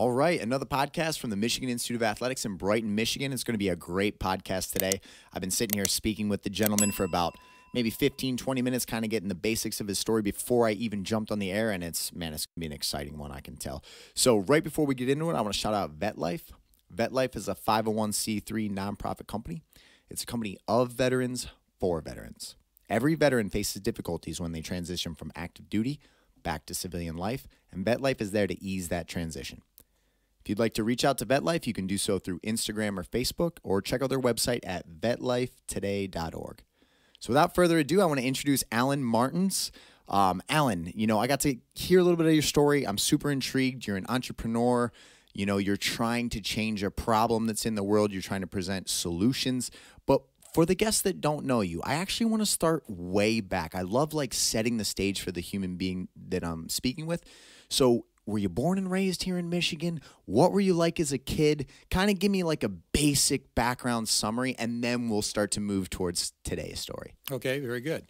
All right, another podcast from the Michigan Institute of Athletics in Brighton, Michigan. It's going to be a great podcast today. I've been sitting here speaking with the gentleman for about maybe 15, 20 minutes, kind of getting the basics of his story before I even jumped on the air, and it's going to be an exciting one, I can tell. So right before we get into it, I want to shout out VetLife. VetLife is a 501c3 nonprofit company. It's a company of veterans for veterans. Every veteran faces difficulties when they transition from active duty back to civilian life, and VetLife is there to ease that transition. If you'd like to reach out to VetLife, you can do so through Instagram or Facebook, or check out their website at vetlifetoday.org. So without further ado, I want to introduce Alan Martens. Alan, I got to hear a little bit of your story. I'm super intrigued. You're an entrepreneur. You're trying to change a problem that's in the world. You're trying to present solutions. But for the guests that don't know you, I actually want to start way back. I love setting the stage for the human being that I'm speaking with. So were you born and raised here in Michigan? What were you like as a kid? Kind of give me a basic background summary, and then we'll start to move towards today's story. Okay, very good.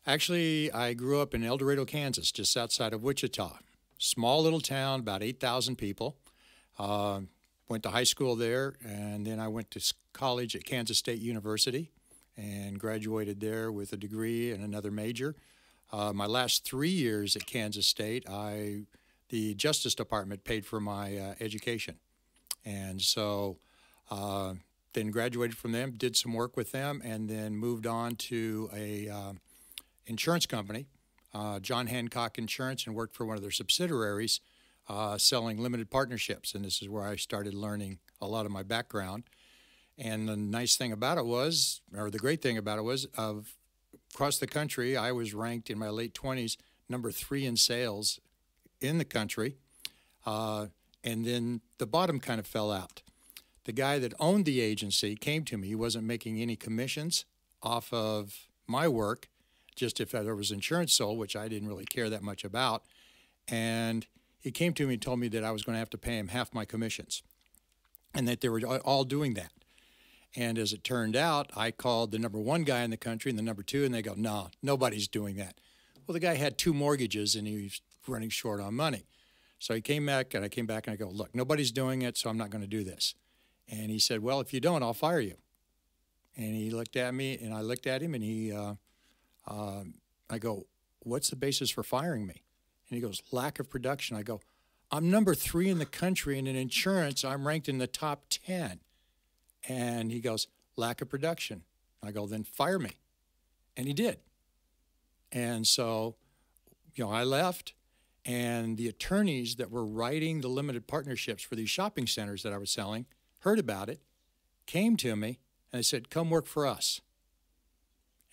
Actually, I grew up in El Dorado, Kansas, just outside of Wichita. Small little town, about 8,000 people. Went to high school there, and then I went to college at Kansas State University and graduated there with a degree and another major. My last 3 years at Kansas State, the Justice Department paid for my education. And so then graduated from them, did some work with them, and then moved on to a insurance company, John Hancock Insurance, and worked for one of their subsidiaries selling limited partnerships. And this is where I started learning a lot of my background. And the nice thing about it was, or the great thing about it was, across the country, I was ranked in my late 20s, number 3 in sales in the country, and then the bottom kind of fell out. The guy that owned the agency came to me. He wasn't making any commissions off of my work, just if there was insurance sold, which I didn't really care that much about. And he came to me and told me that I was going to have to pay him half my commissions, and that they were all doing that. And as it turned out, I called the number 1 guy in the country and the number 2, and they go, no, nobody's doing that. Well, the guy had 2 mortgages, and he was running short on money. So he came back, and I came back, and I go, look, nobody's doing it, so I'm not going to do this. And he said, well, if you don't, I'll fire you. And he looked at me, and I looked at him, and I go, what's the basis for firing me? And he goes, lack of production. I go, I'm number 3 in the country, and in insurance, I'm ranked in the top 10. And he goes, lack of production. I go, then fire me. And he did. And so, I left, and the attorneys that were writing the limited partnerships for these shopping centers that I was selling heard about it, came to me, and they said, come work for us.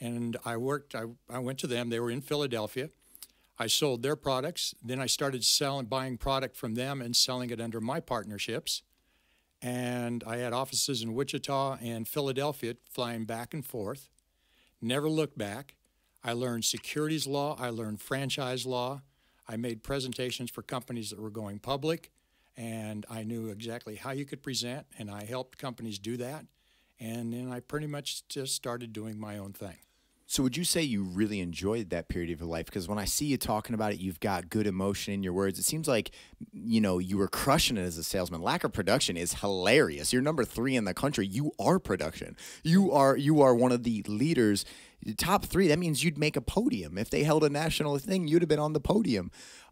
And I went to them. They were in Philadelphia. I sold their products. Then I started buying product from them and selling it under my partnerships. And I had offices in Wichita and Philadelphia, flying back and forth. Never looked back. I learned securities law. I learned franchise law. I made presentations for companies that were going public, and I knew exactly how you could present, and I helped companies do that. And then I pretty much just started doing my own thing. So would you say you really enjoyed that period of your life? Because when I see you talking about it, you've got good emotion in your words. It seems like, you were crushing it as a salesman. Lack of production is hilarious. You're number 3 in the country. You are production. You are one of the leaders. Top 3, that means you'd make a podium. If they held a national thing, you'd have been on the podium.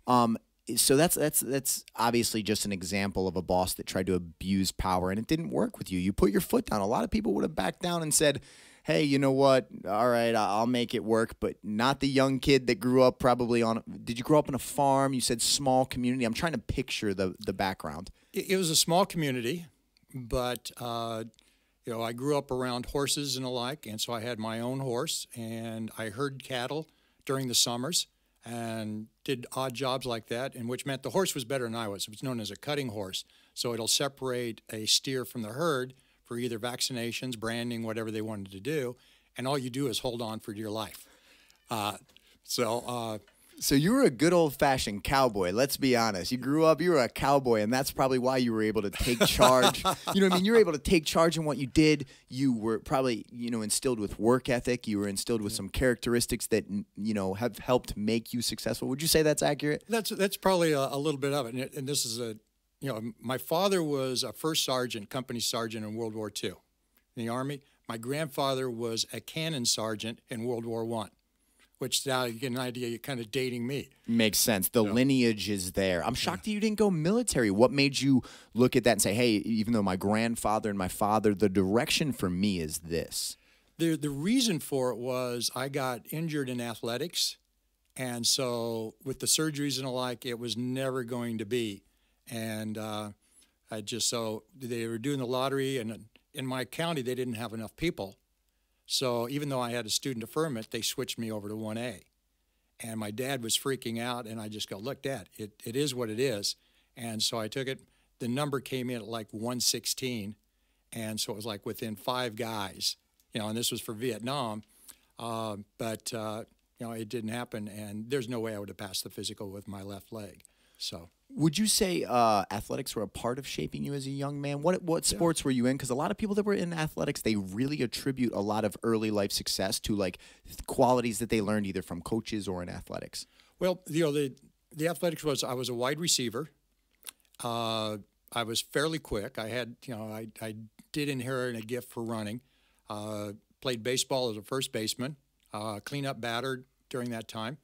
So that's obviously just an example of a boss that tried to abuse power, and it didn't work with you. You put your foot down. A lot of people would have backed down and said, hey, you know what? All right, I'll make it work, but not the young kid that grew up probably on – did you grow up in a farm? You said small community. I'm trying to picture the background. It was a small community, but I grew up around horses and the like, and so I had my own horse, and I herd cattle during the summers and did odd jobs like that, and which meant the horse was better than I was. It was known as a cutting horse, so it'll separate a steer from the herd for either vaccinations, branding, whatever they wanted to do, and all you do is hold on for dear life. So you were a good old-fashioned cowboy. Let's be honest. You grew up, you were a cowboy, and that's probably why you were able to take charge. You know what I mean? You were able to take charge in what you did. You were probably, instilled with work ethic. You were instilled with some characteristics that, have helped make you successful. Would you say that's accurate? That's probably a little bit of it. And this is my father was a first sergeant, company sergeant in World War II in the Army. My grandfather was a cannon sergeant in World War I, which now you get an idea, you're kind of dating me. Makes sense. The lineage is there. I'm shocked that you didn't go military. What made you look at that and say, hey, even though my grandfather and my father, the direction for me is this? The reason for it was I got injured in athletics, and so with the surgeries and the like, it was never going to be. And so they were doing the lottery, and in my county, they didn't have enough people. So even though I had a student deferment, they switched me over to 1A. And my dad was freaking out, and I just go, look, Dad, it is what it is. And so I took it. The number came in at like 116, and so it was like within 5 guys, and this was for Vietnam. But it didn't happen, and there's no way I would have passed the physical with my left leg. So, would you say athletics were a part of shaping you as a young man? What sports were you in? Because a lot of people that were in athletics, they really attribute a lot of early life success to like qualities that they learned either from coaches or in athletics. Well, the athletics was I was a wide receiver. I was fairly quick. I had I did inherit a gift for running. Played baseball as a first baseman. Cleanup batter during that time.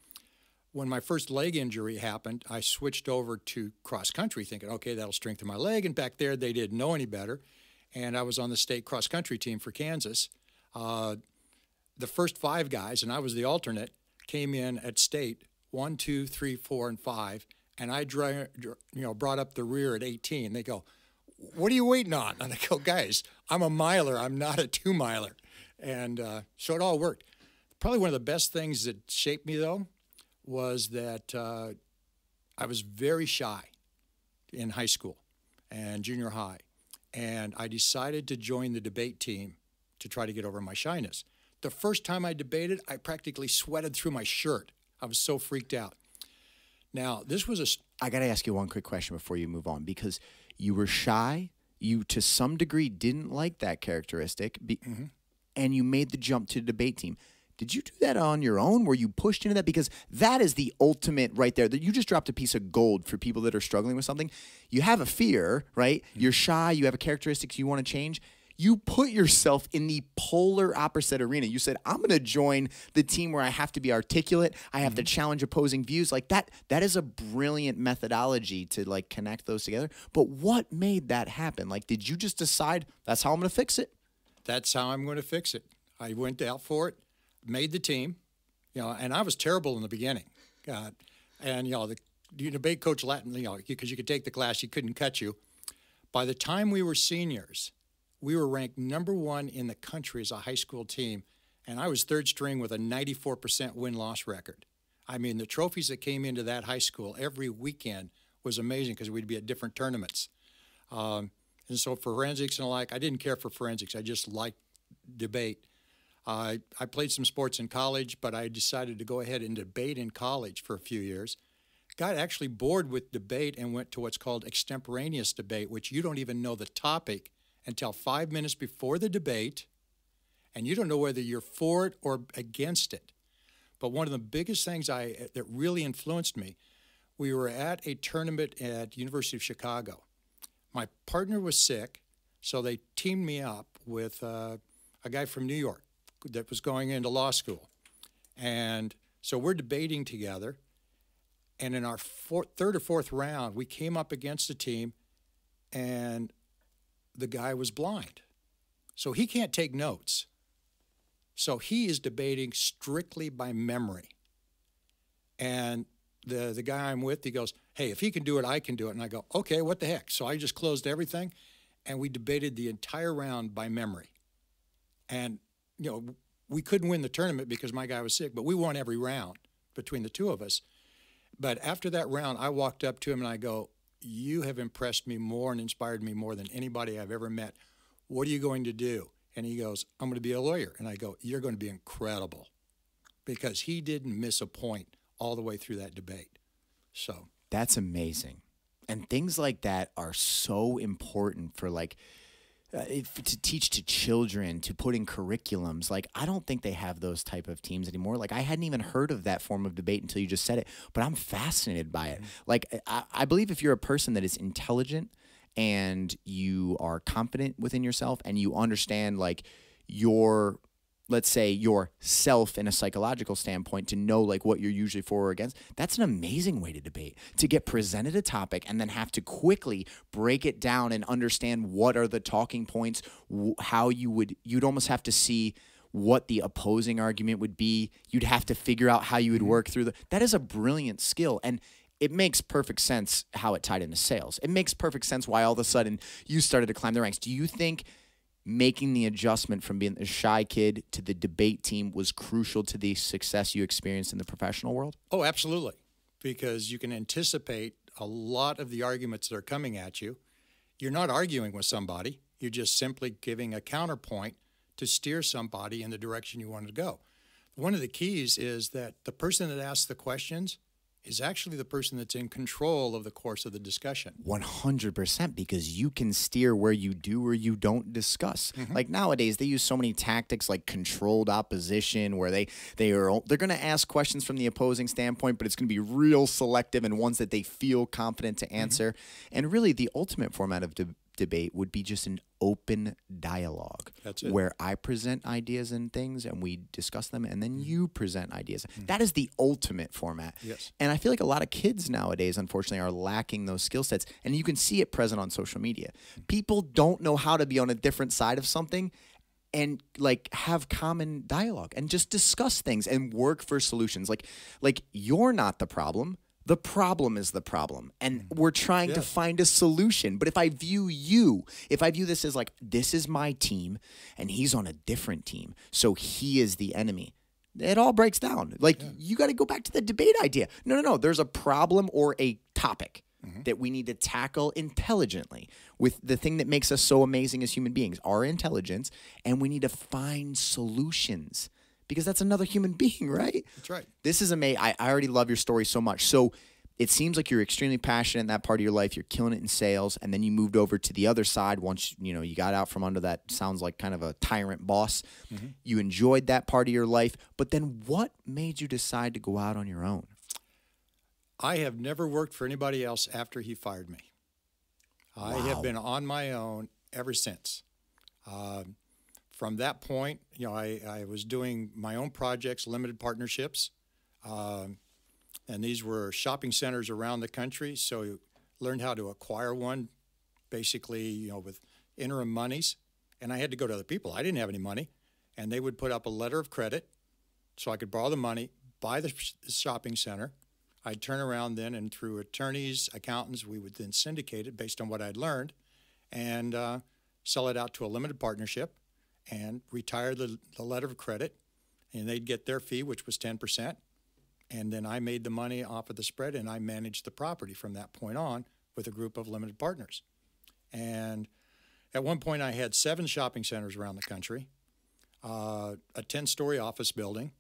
When my first leg injury happened, I switched over to cross country thinking, okay, that'll strengthen my leg. And back there, they didn't know any better. And I was on the state cross country team for Kansas. The first 5 guys, and I was the alternate, came in at state 1, 2, 3, 4, and 5. And I brought up the rear at 18. They go, what are you waiting on? And I go, guys, I'm a miler. I'm not a 2-miler. And so it all worked. Probably one of the best things that shaped me, though, was that I was very shy in high school and junior high. And I decided to join the debate team to try to get over my shyness. The first time I debated, I practically sweated through my shirt. I was so freaked out. Now, this was I got to ask you one quick question before you move on, because you were shy. You, to some degree, didn't like that characteristic, and you made the jump to the debate team. Did you do that on your own? Were you pushed into that? Because that is the ultimate right there. That you just dropped a piece of gold for people that are struggling with something. You have a fear, right? You're shy. You have a characteristic you want to change. You put yourself in the polar opposite arena. You said, I'm going to join the team where I have to be articulate. I have to challenge opposing views. Like that is a brilliant methodology to like connect those together. But what made that happen? Like, did you just decide that's how I'm going to fix it? That's how I'm going to fix it. I went out for it. Made the team, and I was terrible in the beginning. And, the debate coach Latin, because you could take the class, he couldn't cut you. By the time we were seniors, we were ranked #1 in the country as a high school team, and I was third string with a 94% win-loss record. I mean, the trophies that came into that high school every weekend was amazing because we'd be at different tournaments. And so for forensics and the like, I didn't care for forensics. I just liked debate. I played some sports in college, but I decided to go ahead and debate in college for a few years. Got actually bored with debate and went to what's called extemporaneous debate, which you don't even know the topic until 5 minutes before the debate, and you don't know whether you're for it or against it. But one of the biggest things that really influenced me, we were at a tournament at University of Chicago. My partner was sick, so they teamed me up with a guy from New York that was going into law school. And so we're debating together. And in our third or fourth round, we came up against a team, and the guy was blind. So he can't take notes. So he is debating strictly by memory. And the guy I'm with, he goes, hey, if he can do it, I can do it. And I go, okay, what the heck? So I just closed everything, and we debated the entire round by memory. And we couldn't win the tournament because my guy was sick, but we won every round between the two of us. But after that round, I walked up to him and I go, you have impressed me more and inspired me more than anybody I've ever met. What are you going to do? And he goes, I'm going to be a lawyer. And I go, you're going to be incredible, because he didn't miss a point all the way through that debate. So that's amazing. And things like that are so important for to teach to children, to put in curriculums. Like, I don't think they have those type of teams anymore. Like, I hadn't even heard of that form of debate until you just said it, but I'm fascinated by it. Like, I believe if you're a person that is intelligent and you are confident within yourself and you understand, like, your, let's say, yourself in a psychological standpoint, to know like what you're usually for or against, that's an amazing way to debate, to get presented a topic and then have to quickly break it down and understand what are the talking points, how you'd almost have to see what the opposing argument would be. You'd have to figure out how you would work through that is a brilliant skill. And it makes perfect sense how it tied into sales. It makes perfect sense why all of a sudden you started to climb the ranks. Do you think making the adjustment from being a shy kid to the debate team was crucial to the success you experienced in the professional world? Oh, absolutely. Because you can anticipate a lot of the arguments that are coming at you. You're not arguing with somebody. You're just simply giving a counterpoint to steer somebody in the direction you want to go. One of the keys is that the person that asks the questions is actually the person that's in control of the course of the discussion. 100%, because you can steer where you do or you don't discuss. Like nowadays, they use so many tactics like controlled opposition, where they're going to ask questions from the opposing standpoint, but it's going to be real selective and ones that they feel confident to answer. And really, the ultimate format of debate would be just an open dialogue. That's it. Where I present ideas and things and we discuss them, and then you present ideas. That is the ultimate format. Yes. And I feel like a lot of kids nowadays, unfortunately, are lacking those skill sets. And you can see it present on social media. People don't know how to be on a different side of something and like have common dialogue and just discuss things and work for solutions. Like you're not the problem. The problem is the problem, and we're trying to find a solution. But if I view this as like, this is my team, and he's on a different team, so he is the enemy, it all breaks down. Like, you got to go back to the debate idea. No. There's a problem or a topic that we need to tackle intelligently with the thing that makes us so amazing as human beings, our intelligence, and we need to find solutions. Because that's another human being, right? That's right. This is amazing. I already love your story so much. So it seems like you're extremely passionate in that part of your life. You're killing it in sales, and then you moved over to the other side once you got out from under that, sounds like kind of a tyrant boss. You enjoyed that part of your life, but then what made you decide to go out on your own? I have never worked for anybody else after he fired me. I have been on my own ever since. From that point, I was doing my own projects, limited partnerships, and these were shopping centers around the country. So you learned how to acquire one, basically, with interim monies. And I had to go to other people. I didn't have any money, and they would put up a letter of credit so I could borrow the money, buy the shopping center. I'd turn around then, and through attorneys, accountants, we would then syndicate it based on what I'd learned, and sell it out to a limited partnership, and retire the letter of credit, and they'd get their fee, which was 10%. And then I made the money off of the spread, and I managed the property from that point on with a group of limited partners. And at one point, I had 7 shopping centers around the country, a 10-story office building,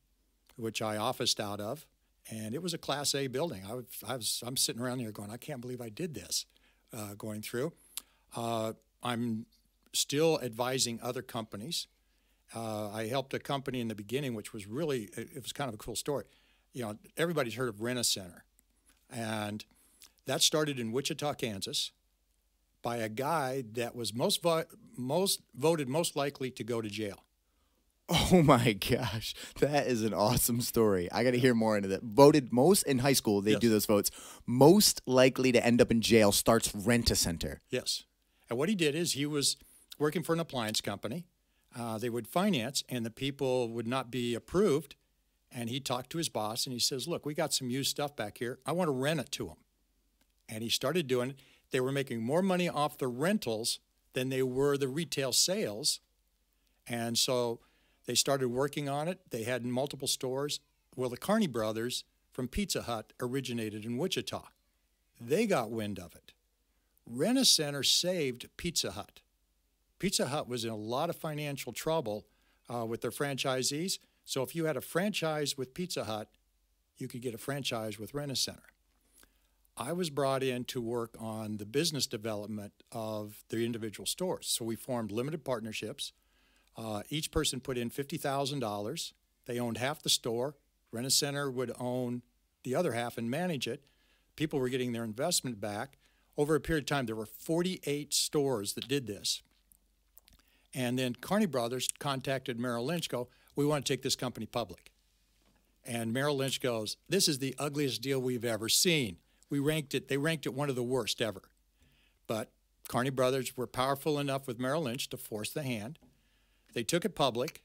which I officed out of, and it was a Class A building. I'm sitting around there going, I can't believe I did this, going through. I'm still advising other companies. I helped a company in the beginning, which was really, it was kind of a cool story. Everybody's heard of Ergo Centers, and that started in Wichita, Kansas, by a guy that was voted most likely to go to jail. Oh my gosh, that is an awesome story. I got to hear more into that. Voted most in high school, they do those votes. Most likely to end up in jail starts Ergo Centers. Yes. And what he did is he was working for an appliance company. They would finance, and the people would not be approved. And he talked to his boss, and he says, look, we got some used stuff back here. I want to rent it to them. And he started doing it. They were making more money off the rentals than they were the retail sales. And so they started working on it. They had multiple stores. Well, the Carney brothers from Pizza Hut originated in Wichita. They got wind of it. Ergo Centers saved Pizza Hut. Pizza Hut was in a lot of financial trouble with their franchisees. So if you had a franchise with Pizza Hut, you could get a franchise with Ergo Centers. I was brought in to work on the business development of the individual stores. So we formed limited partnerships. Each person put in $50,000. They owned half the store. Rent-A-Center would own the other half and manage it. People were getting their investment back. Over a period of time, there were 48 stores that did this. And then Carney Brothers contacted Merrill Lynch, we want to take this company public. And Merrill Lynch goes, this is the ugliest deal we've ever seen. They ranked it one of the worst ever. But Carney Brothers were powerful enough with Merrill Lynch to force the hand. They took it public.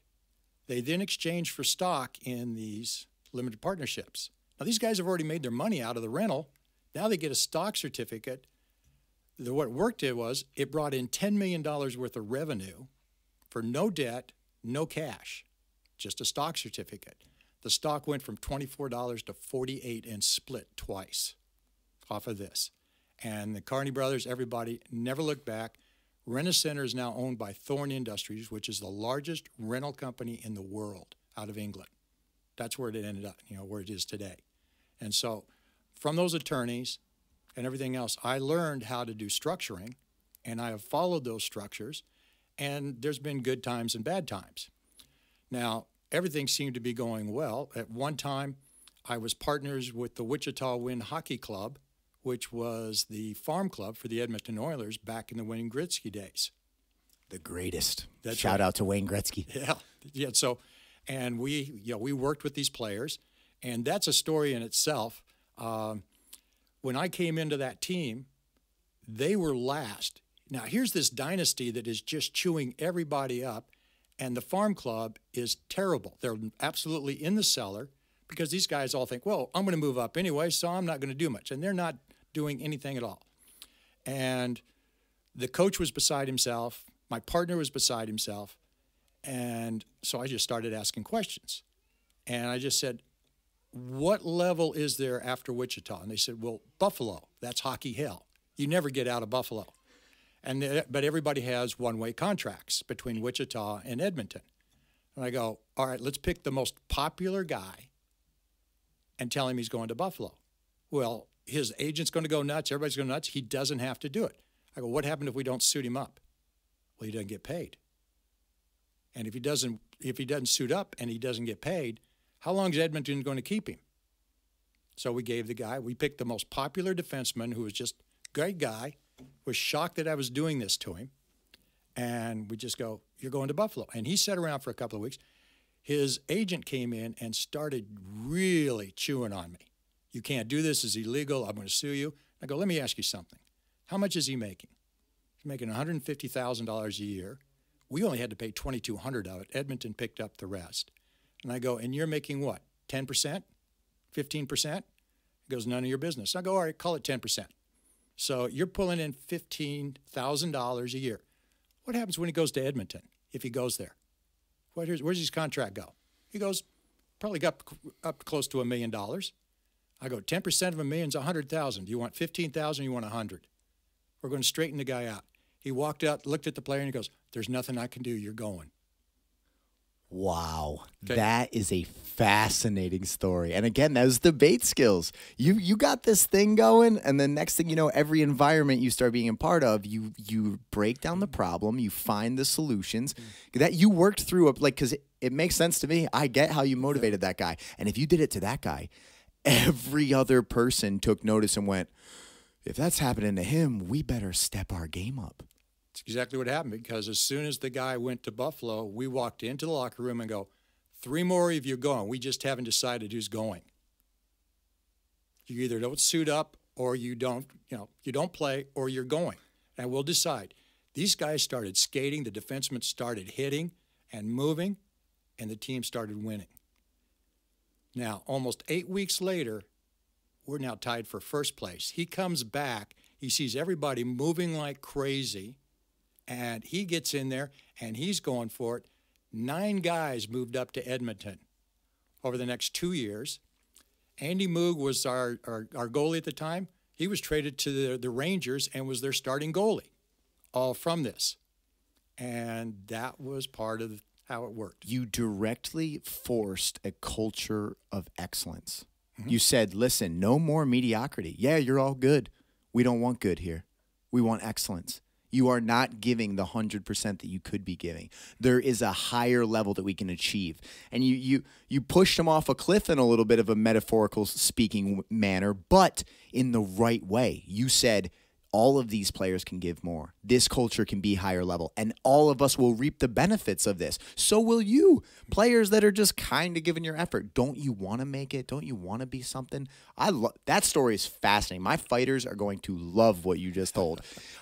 They then exchanged for stock in these limited partnerships. Now, these guys have already made their money out of the rental. Now they get a stock certificate. What worked was it brought in $10 million worth of revenue for no debt, no cash, just a stock certificate. The stock went from $24 to $48 and split twice off of this. And the Carney Brothers, everybody, never looked back. Rent-A-Center is now owned by Thorn Industries, which is the largest rental company in the world out of England. That's where it ended up, where it is today. And so from those attorneys and everything else, I learned how to do structuring, and I have followed those structures, and there's been good times and bad times. Now, everything seemed to be going well. At one time, I was partners with the Wichita Wind Hockey Club, which was the farm club for the Edmonton Oilers back in the Wayne Gretzky days. The greatest. Shout out to Wayne Gretzky. Yeah. So, and we worked with these players, and that's a story in itself. When I came into that team, they were last. Now, here's this dynasty that is just chewing everybody up, and the farm club is terrible. They're absolutely in the cellar because these guys all think, well, I'm going to move up anyway, so I'm not going to do much. And they're not doing anything at all. And the coach was beside himself. My partner was beside himself. And so I just started asking questions. And I just said, what level is there after Wichita? And they said, well, Buffalo. That's hockey hell. You never get out of Buffalo. But everybody has one-way contracts between Wichita and Edmonton. And I go, all right, let's pick the most popular guy and tell him he's going to Buffalo. Well, his agent's going to go nuts. Everybody's going nuts. He doesn't have to do it. I go, what happened if we don't suit him up? Well, he doesn't get paid. And if he doesn't suit up and he doesn't get paid, how long is Edmonton going to keep him? So we picked the most popular defenseman who was just a great guy, was shocked that I was doing this to him. And we just go, you're going to Buffalo. And he sat around for a couple of weeks. His agent came in and started really chewing on me. You can't do this. It's illegal. I'm going to sue you. I go, let me ask you something. How much is he making? He's making $150,000 a year. We only had to pay $2,200 of it. Edmonton picked up the rest. And I go, and you're making what, 10%? 15%? He goes, none of your business. I go, all right, call it 10%. So you're pulling in $15,000 a year. What happens when he goes to Edmonton, if he goes there? Where's his contract go? He goes, probably got up close to $1 million. I go, 10% of $1 million is $100,000. Do you want 15,000 or you want 100? We're going to straighten the guy out. He walked out, looked at the player, and he goes, there's nothing I can do. You're going. Wow. Okay. That is a fascinating story. And again, those debate skills. You got this thing going, and then next thing you know, every environment you start being a part of, you break down the problem, you find the solutions that you worked through. Because it makes sense to me. I get how you motivated that guy. And if you did it to that guy, every other person took notice and went, if that's happening to him, we better step our game up. That's exactly what happened, because as soon as the guy went to Buffalo, we walked into the locker room and go, 3 more of you going. We just haven't decided who's going. You either don't suit up or you don't play, or you're going. And we'll decide. These guys started skating, the defensemen started hitting and moving, and the team started winning. Now, almost 8 weeks later, we're now tied for first place. He comes back. He sees everybody moving like crazy. And he gets in there, and he's going for it. 9 guys moved up to Edmonton over the next 2 years. Andy Moog was our goalie at the time. He was traded to the Rangers and was their starting goalie, all from this. And that was part of how it worked. You directly forced a culture of excellence. You said, listen, no more mediocrity. Yeah, you're all good. We don't want good here. We want excellence. You are not giving the 100% that you could be giving. There is a higher level that we can achieve. And you pushed them off a cliff in a little bit of a metaphorical speaking manner, but in the right way. You said, all of these players can give more. This culture can be higher level, and all of us will reap the benefits of this. So will you. Players that are just kind of giving your effort. Don't you want to make it? Don't you want to be something? That story is fascinating. My fighters are going to love what you just told.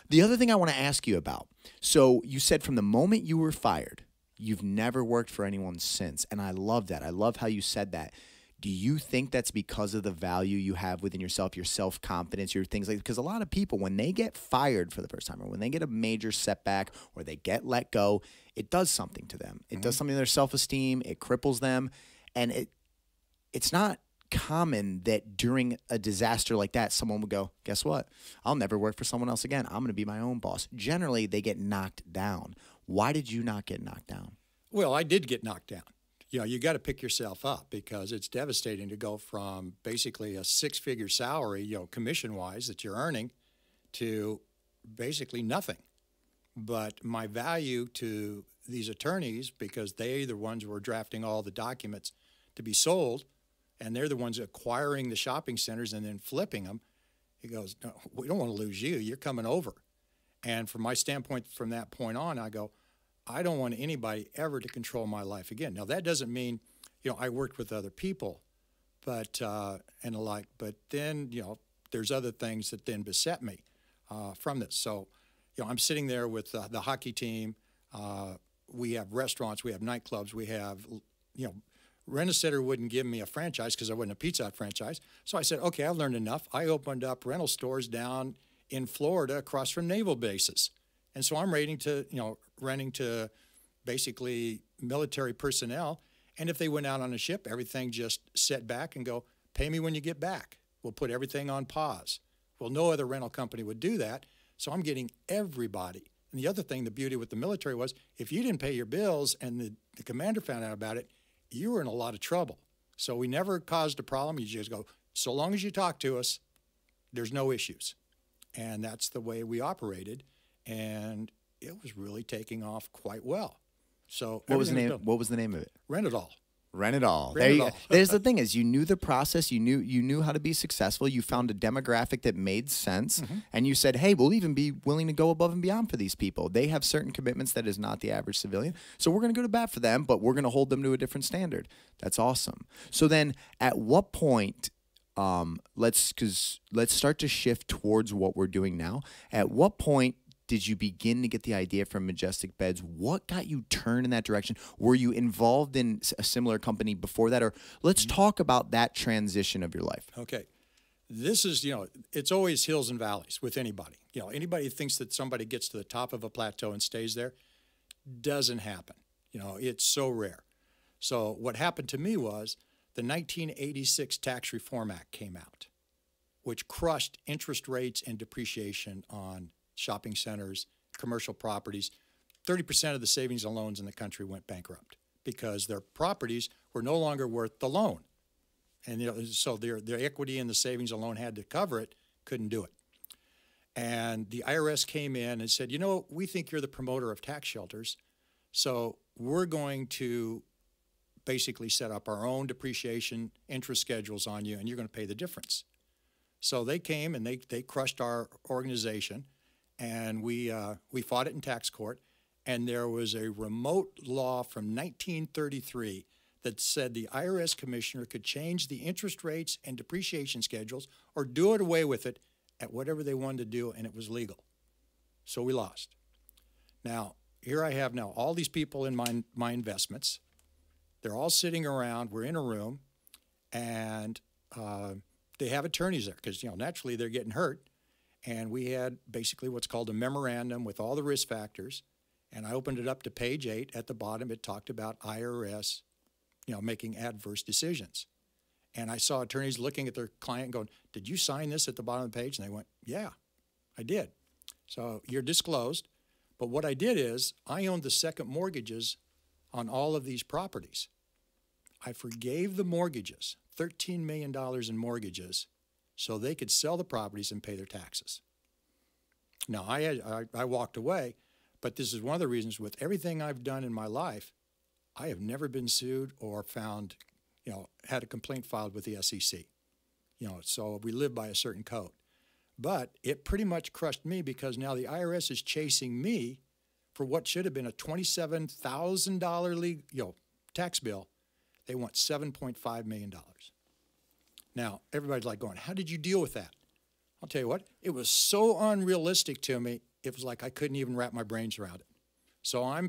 The other thing I want to ask you about, so you said from the moment you were fired, you've never worked for anyone since, and I love that. I love how you said that. Do you think that's because of the value you have within yourself, your self-confidence, your things like, because a lot of people, when they get fired for the first time or when they get a major setback or they get let go, it does something to them. It does something to their self-esteem. It cripples them. And it's not common that during a disaster like that, someone would go, guess what? I'll never work for someone else again. I'm going to be my own boss. Generally, they get knocked down. Why did you not get knocked down? Well, I did get knocked down. You know, you got to pick yourself up because it's devastating to go from basically a six-figure salary, you know, commission-wise that you're earning to basically nothing. But my value to these attorneys, because they're the ones who are drafting all the documents to be sold, and they're the ones acquiring the shopping centers and then flipping them, he goes, no, we don't want to lose you. You're coming over. And from my standpoint, from that point on, I go, I don't want anybody ever to control my life again. Now, that doesn't mean, you know, I worked with other people, but and the like. But then, you know, there's other things that then beset me from this. So, you know, I'm sitting there with the hockey team. We have restaurants. We have nightclubs. We have, you know, Rent-A-Center wouldn't give me a franchise because I wasn't a Pizza Hut franchise. So I said, okay, I've learned enough. I opened up rental stores down in Florida across from naval bases. And so I'm renting to basically military personnel. And if they went out on a ship, everything just set back and go, pay me when you get back. We'll put everything on pause. Well, no other rental company would do that. So I'm getting everybody. And the other thing, the beauty with the military was if you didn't pay your bills and the commander found out about it, you were in a lot of trouble. So we never caused a problem. You just go, so long as you talk to us, there's no issues. And that's the way we operated. And it was really taking off quite well. So what was the name? What was the name of it? Rent It All. Rent It All. Rent It All. There's the thing is, you knew the process. You knew how to be successful. You found a demographic that made sense, and you said, "Hey, we'll even be willing to go above and beyond for these people. They have certain commitments that is not the average civilian. So we're going to go to bat for them, but we're going to hold them to a different standard." That's awesome. So then, at what point? Let's start to shift towards what we're doing now. At what point did you begin to get the idea from Majestic Beds? What got you turned in that direction? Were you involved in a similar company before that? Or let's talk about that transition of your life. Okay. This is, you know, it's always hills and valleys with anybody. You know, anybody who thinks that somebody gets to the top of a plateau and stays there, doesn't happen. You know, it's so rare. So what happened to me was the 1986 Tax Reform Act came out, which crushed interest rates and depreciation on shopping centers, commercial properties. 30% of the savings and loans in the country went bankrupt because their properties were no longer worth the loan. And you know, so their equity in the savings and loan had to cover it, couldn't do it. And the IRS came in and said, you know, we think you're the promoter of tax shelters, so we're going to basically set up our own depreciation interest schedules on you, and you're going to pay the difference. So they came and they crushed our organization. And we fought it in tax court, and there was a remote law from 1933 that said the IRS commissioner could change the interest rates and depreciation schedules or do it away with it at whatever they wanted to do, and it was legal. So we lost. Now, here I have now all these people in my investments. They're all sitting around. We're in a room, and they have attorneys there because, you know, naturally they're getting hurt. And we had basically what's called a memorandum with all the risk factors. And I opened it up to page 8. At the bottom, it talked about IRS, you know, making adverse decisions. And I saw attorneys looking at their client going, did you sign this at the bottom of the page? And they went, yeah, I did. So you're disclosed. But what I did is I owned the second mortgages on all of these properties. I forgave the mortgages, $13 million in mortgages, so they could sell the properties and pay their taxes. Now, I walked away, but this is one of the reasons with everything I've done in my life, I have never been sued or found, had a complaint filed with the SEC. So we live by a certain code. But it pretty much crushed me because now the IRS is chasing me for what should have been a $27,000 tax bill. They want $7.5 million. Now, everybody's like going, how did you deal with that? I'll tell you what, it was so unrealistic to me, it was like I couldn't even wrap my brains around it. So I'm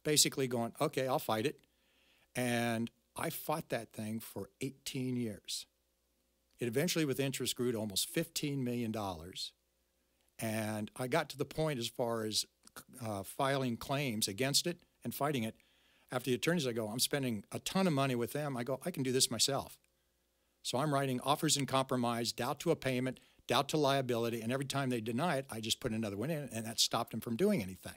basically going, okay, I'll fight it. And I fought that thing for 18 years. It eventually, with interest, grew to almost $15 million. And I got to the point as far as filing claims against it and fighting it. After the attorneys, I go, I'm spending a ton of money with them. I go, I can do this myself. So I'm writing offers in compromise, doubt to a payment, doubt to liability, and every time they deny it, I just put another one in, and that stopped them from doing anything.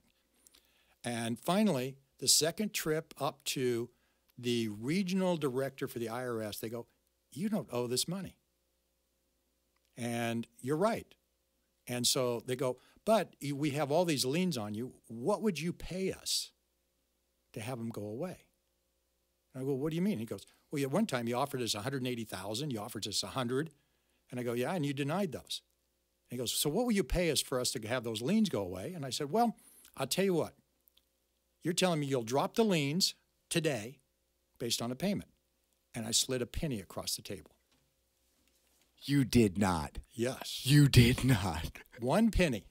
And finally, the second trip up to the regional director for the IRS, they go, you don't owe this money. And you're right. And so they go, but we have all these liens on you. What would you pay us to have them go away? And I go, what do you mean? He goes, well, at one time you offered us $180,000. You offered us $100,000. And I go, yeah, and you denied those. And he goes, so what will you pay us for us to have those liens go away? And I said, well, I'll tell you what. You're telling me you'll drop the liens today based on a payment. And I slid a penny across the table. You did not. Yes. You did not. One penny.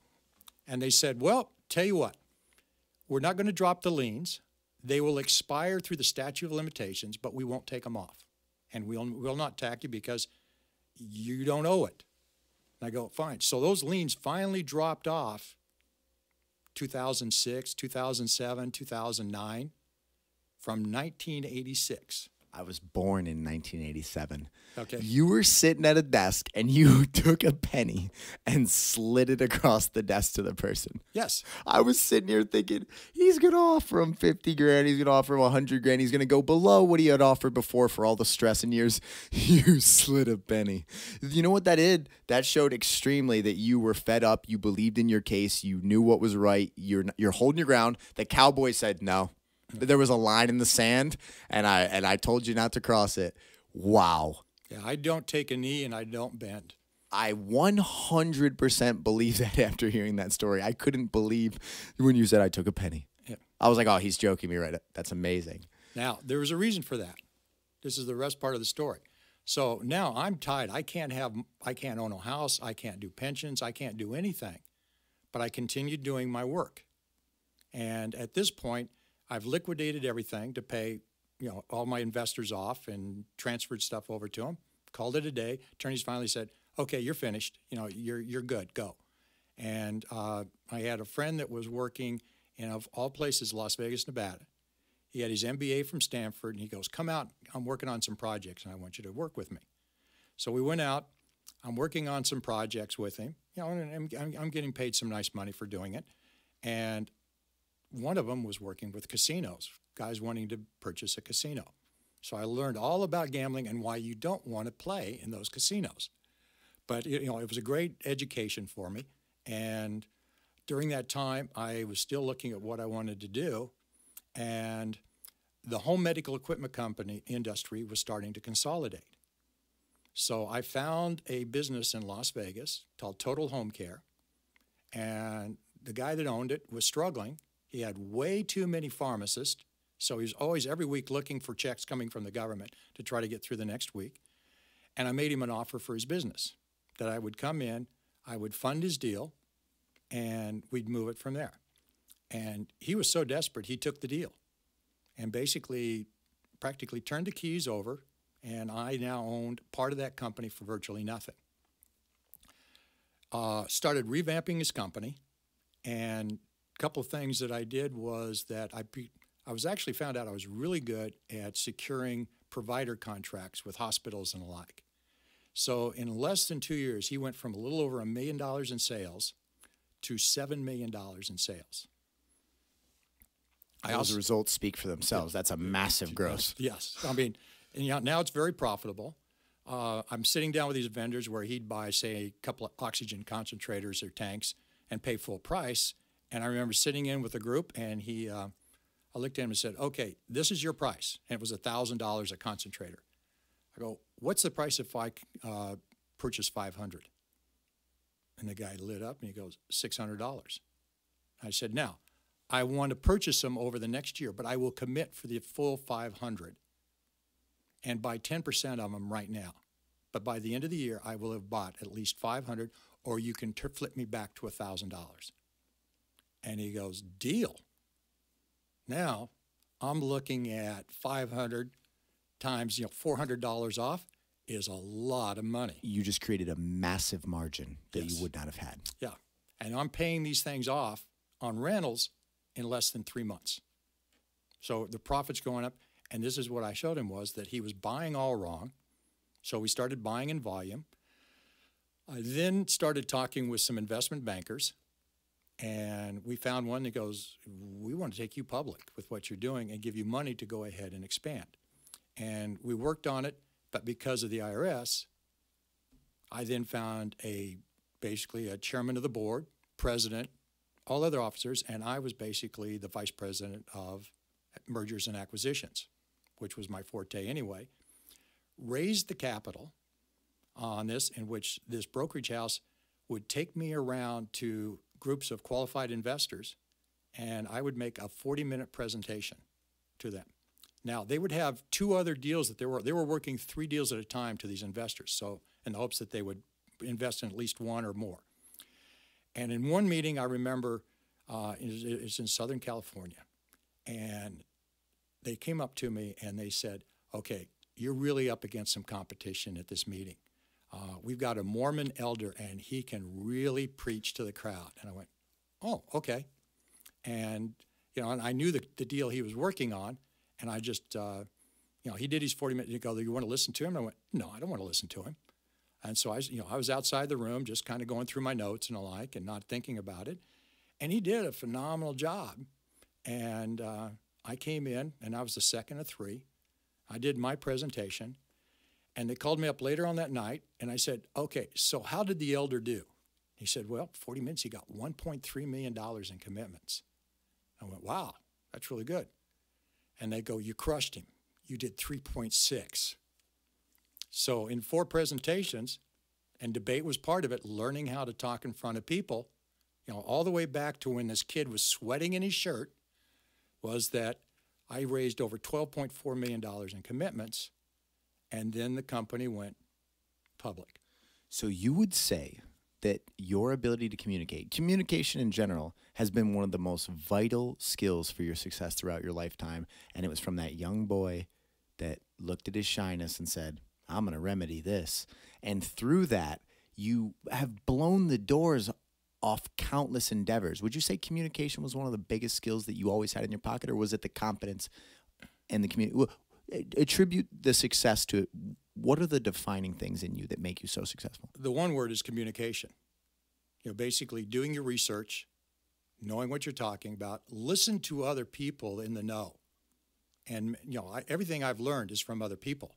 And they said, well, tell you what, we're not going to drop the liens. They will expire through the statute of limitations, but we won't take them off. And we'll not tax you because you don't owe it. And I go, fine. So those liens finally dropped off 2006, 2007, 2009, from 1986. I was born in 1987. Okay. You were sitting at a desk and you took a penny and slid it across the desk to the person. Yes. I was sitting here thinking, he's going to offer him 50 grand. He's going to offer him 100 grand. He's going to go below what he had offered before for all the stress and years. You slid a penny. You know what that did? That showed extremely that you were fed up. You believed in your case. You knew what was right. You're holding your ground. The cowboy said no. There was a line in the sand, and I told you not to cross it. Wow. Yeah, I don't take a knee and I don't bend. I 100% believe that after hearing that story. I couldn't believe when you said I took a penny. Yeah. I was like, oh, he's joking me right. That's amazing. Now, there was a reason for that. This is the rest part of the story. So now I'm tied. I can't own a house. I can't do pensions. I can't do anything. But I continued doing my work. And at this point, I've liquidated everything to pay, all my investors off and transferred stuff over to them. Called it a day. Attorneys finally said, "Okay, you're finished. You're good. Go." And I had a friend that was working in, of all places, Las Vegas, Nevada. He had his MBA from Stanford, and he goes, "Come out. I'm working on some projects, and I want you to work with me." So we went out. I'm working on some projects with him. And I'm getting paid some nice money for doing it, and one of them was working with casinos, guys wanting to purchase a casino. So I learned all about gambling and why you don't want to play in those casinos. But it was a great education for me. And during that time, I was still looking at what I wanted to do. And the home medical equipment company industry was starting to consolidate. So I found a business in Las Vegas called Total Home Care. And the guy that owned it was struggling. He had way too many pharmacists, so he was always every week looking for checks coming from the government to try to get through the next week. And I made him an offer for his business, that I would come in, I would fund his deal, and we'd move it from there. And he was so desperate, he took the deal and practically turned the keys over, and I now owned part of that company for virtually nothing. Started revamping his company, and couple of things that I did was that I was actually found out I was really good at securing provider contracts with hospitals and the like. So in less than 2 years, he went from a little over $1 million in sales to $7 million in sales. Those results speak for themselves. That's a massive growth. Yes. I mean, And now it's very profitable. I'm sitting down with these vendors where he'd buy, say, a couple of oxygen concentrators or tanks and pay full price. And I remember sitting in with a group, and I looked at him and said, okay, this is your price. And it was $1,000 a concentrator. I go, what's the price if I purchase 500? And the guy lit up and he goes, $600. I said, now, I want to purchase them over the next year, but I will commit for the full 500 and buy 10% of them right now. But by the end of the year, I will have bought at least 500, or you can flip me back to $1,000. And he goes, deal. Now, I'm looking at 500 times, $400 off is a lot of money. You just created a massive margin that Yes. you would not have had. Yeah. And I'm paying these things off on rentals in less than 3 months. So the profit's going up. And this is what I showed him was that he was buying all wrong. So we started buying in volume. I then started talking with some investment bankers. And we found one that goes, we want to take you public with what you're doing and give you money to go ahead and expand. And we worked on it, but because of the IRS, I then found basically a chairman of the board, president, all other officers, and I was basically the vice president of mergers and acquisitions, which was my forte anyway. Raised the capital on this, in which this brokerage house would take me around to groups of qualified investors, and I would make a 40-minute presentation to them. Now, they would have 2 other deals that they were working 3 deals at a time to these investors, so in the hopes that they would invest in at least 1 or more. And in one meeting, I remember, it's in Southern California, and they came up to me and they said, okay, you're really up against some competition at this meeting. We've got a Mormon elder, and he can really preach to the crowd. And I went, oh, okay. And, and I knew the deal he was working on, and I just, he did his 40 minutes. He go, you want to listen to him? And I went, no, I don't want to listen to him. And so I was outside the room just kind of going through my notes and the like and not thinking about it. And he did a phenomenal job. And I came in, and I was the second of 3. I did my presentation. And they called me up later on that night, and I said, okay, so how did the elder do? He said, well, 40 minutes, he got $1.3 million in commitments. I went, wow, that's really good. And they go, you crushed him. You did 3.6. So in 4 presentations, and debate was part of it, learning how to talk in front of people, all the way back to when this kid was sweating in his shirt, was that I raised over $12.4 million in commitments. And then the company went public. So you would say that your ability to communication in general, has been one of the most vital skills for your success throughout your lifetime. And it was from that young boy that looked at his shyness and said, I'm going to remedy this. And through that, you have blown the doors off countless endeavors. Would you say communication was one of the biggest skills that you always had in your pocket, or was it the competence and the community? Attribute the success to it. What are the defining things in you that make you so successful? The one word is communication. Basically doing your research, knowing what you're talking about, listen to other people in the know. And, everything I've learned is from other people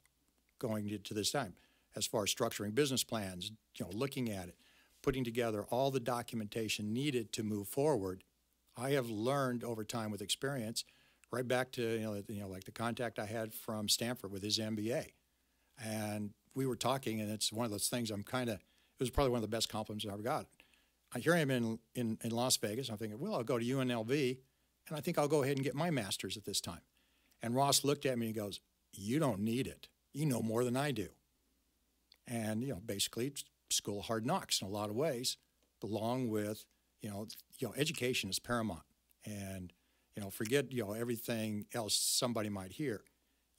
going to this time, as far as structuring business plans, looking at it, putting together all the documentation needed to move forward. I have learned over time with experience, right back to, like the contact I had from Stanford with his MBA. And we were talking, and it's one of those things it was probably one of the best compliments I ever got. I hear him in Las Vegas. I'm thinking, well, I'll go to UNLV, and I think I'll go ahead and get my master's at this time. And Ross looked at me and he goes, you don't need it. You know more than I do. And, basically it's school of hard knocks in a lot of ways, along with, education is paramount. And, forget, everything else somebody might hear.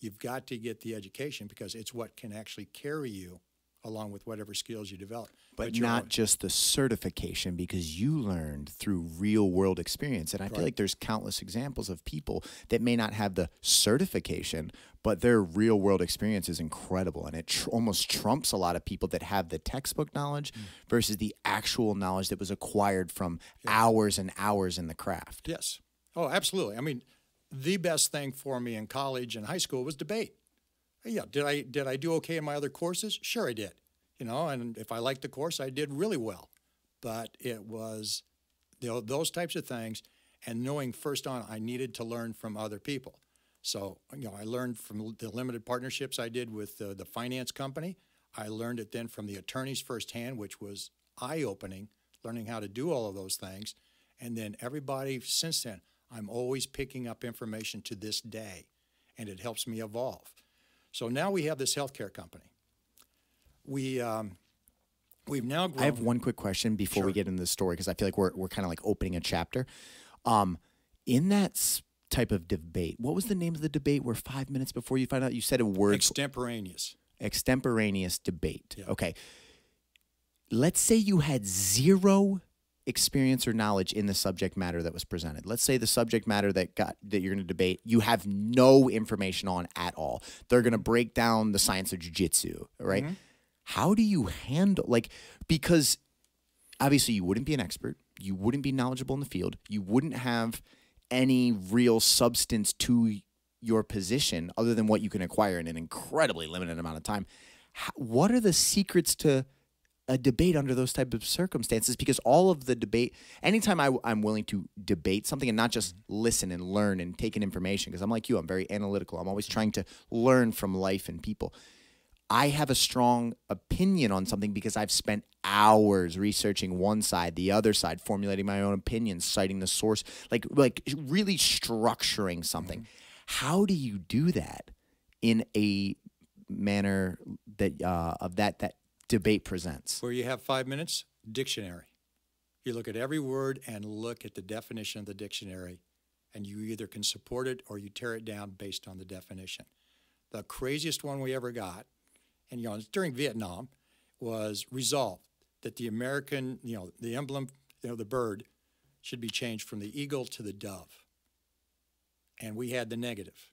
You've got to get the education because it's what can actually carry you along with whatever skills you develop. But not just the certification, because you learned through real world experience. And I feel like there's countless examples of people that may not have the certification, but their real world experience is incredible. And it almost trumps a lot of people that have the textbook knowledge versus the actual knowledge that was acquired from hours and hours in the craft. Yes. Oh, absolutely. I mean, the best thing for me in college and high school was debate. Yeah, did I do okay in my other courses? Sure I did. You know, and if I liked the course, I did really well. But it was, you know, those types of things, and knowing first on I needed to learn from other people. So, you know, I learned from the limited partnerships I did with the finance company. I learned it then from the attorneys firsthand, which was eye-opening, learning how to do all of those things. And then everybody since then, I'm always picking up information to this day, and it helps me evolve. So now we have this healthcare company. We've now grown. I have one quick question before we get into the story, because I feel like we're kind of like opening a chapter. In that type of debate, what was the name of the debate where 5 minutes before you find out you said a word? Extemporaneous debate. Yeah. Okay. Let's say you had zero experience or knowledge in the subject matter that was presented. Let's say the subject matter that you're going to debate, you have no information on at all. They're going to break down the science of jiu-jitsu, right? Mm-hmm. How do you handle, because obviously you wouldn't be an expert, you wouldn't be knowledgeable in the field, you wouldn't have any real substance to your position other than what you can acquire in an incredibly limited amount of time. What are the secrets to a debate under those type of circumstances? Because all of the debate, anytime I'm willing to debate something and not just listen and learn and take in information, because I'm like you, I'm very analytical. I'm always trying to learn from life and people. I have a strong opinion on something because I've spent hours researching one side, the other side, formulating my own opinions, citing the source, like really structuring something. How do you do that in a manner that that debate presents? Where you have 5 minutes, dictionary. You look at every word and look at the definition of the dictionary, and you either can support it or you tear it down based on the definition. The craziest one we ever got, and you know, during Vietnam, was resolved that the American, you know, the emblem, you know, the bird, should be changed from the eagle to the dove. And we had the negative.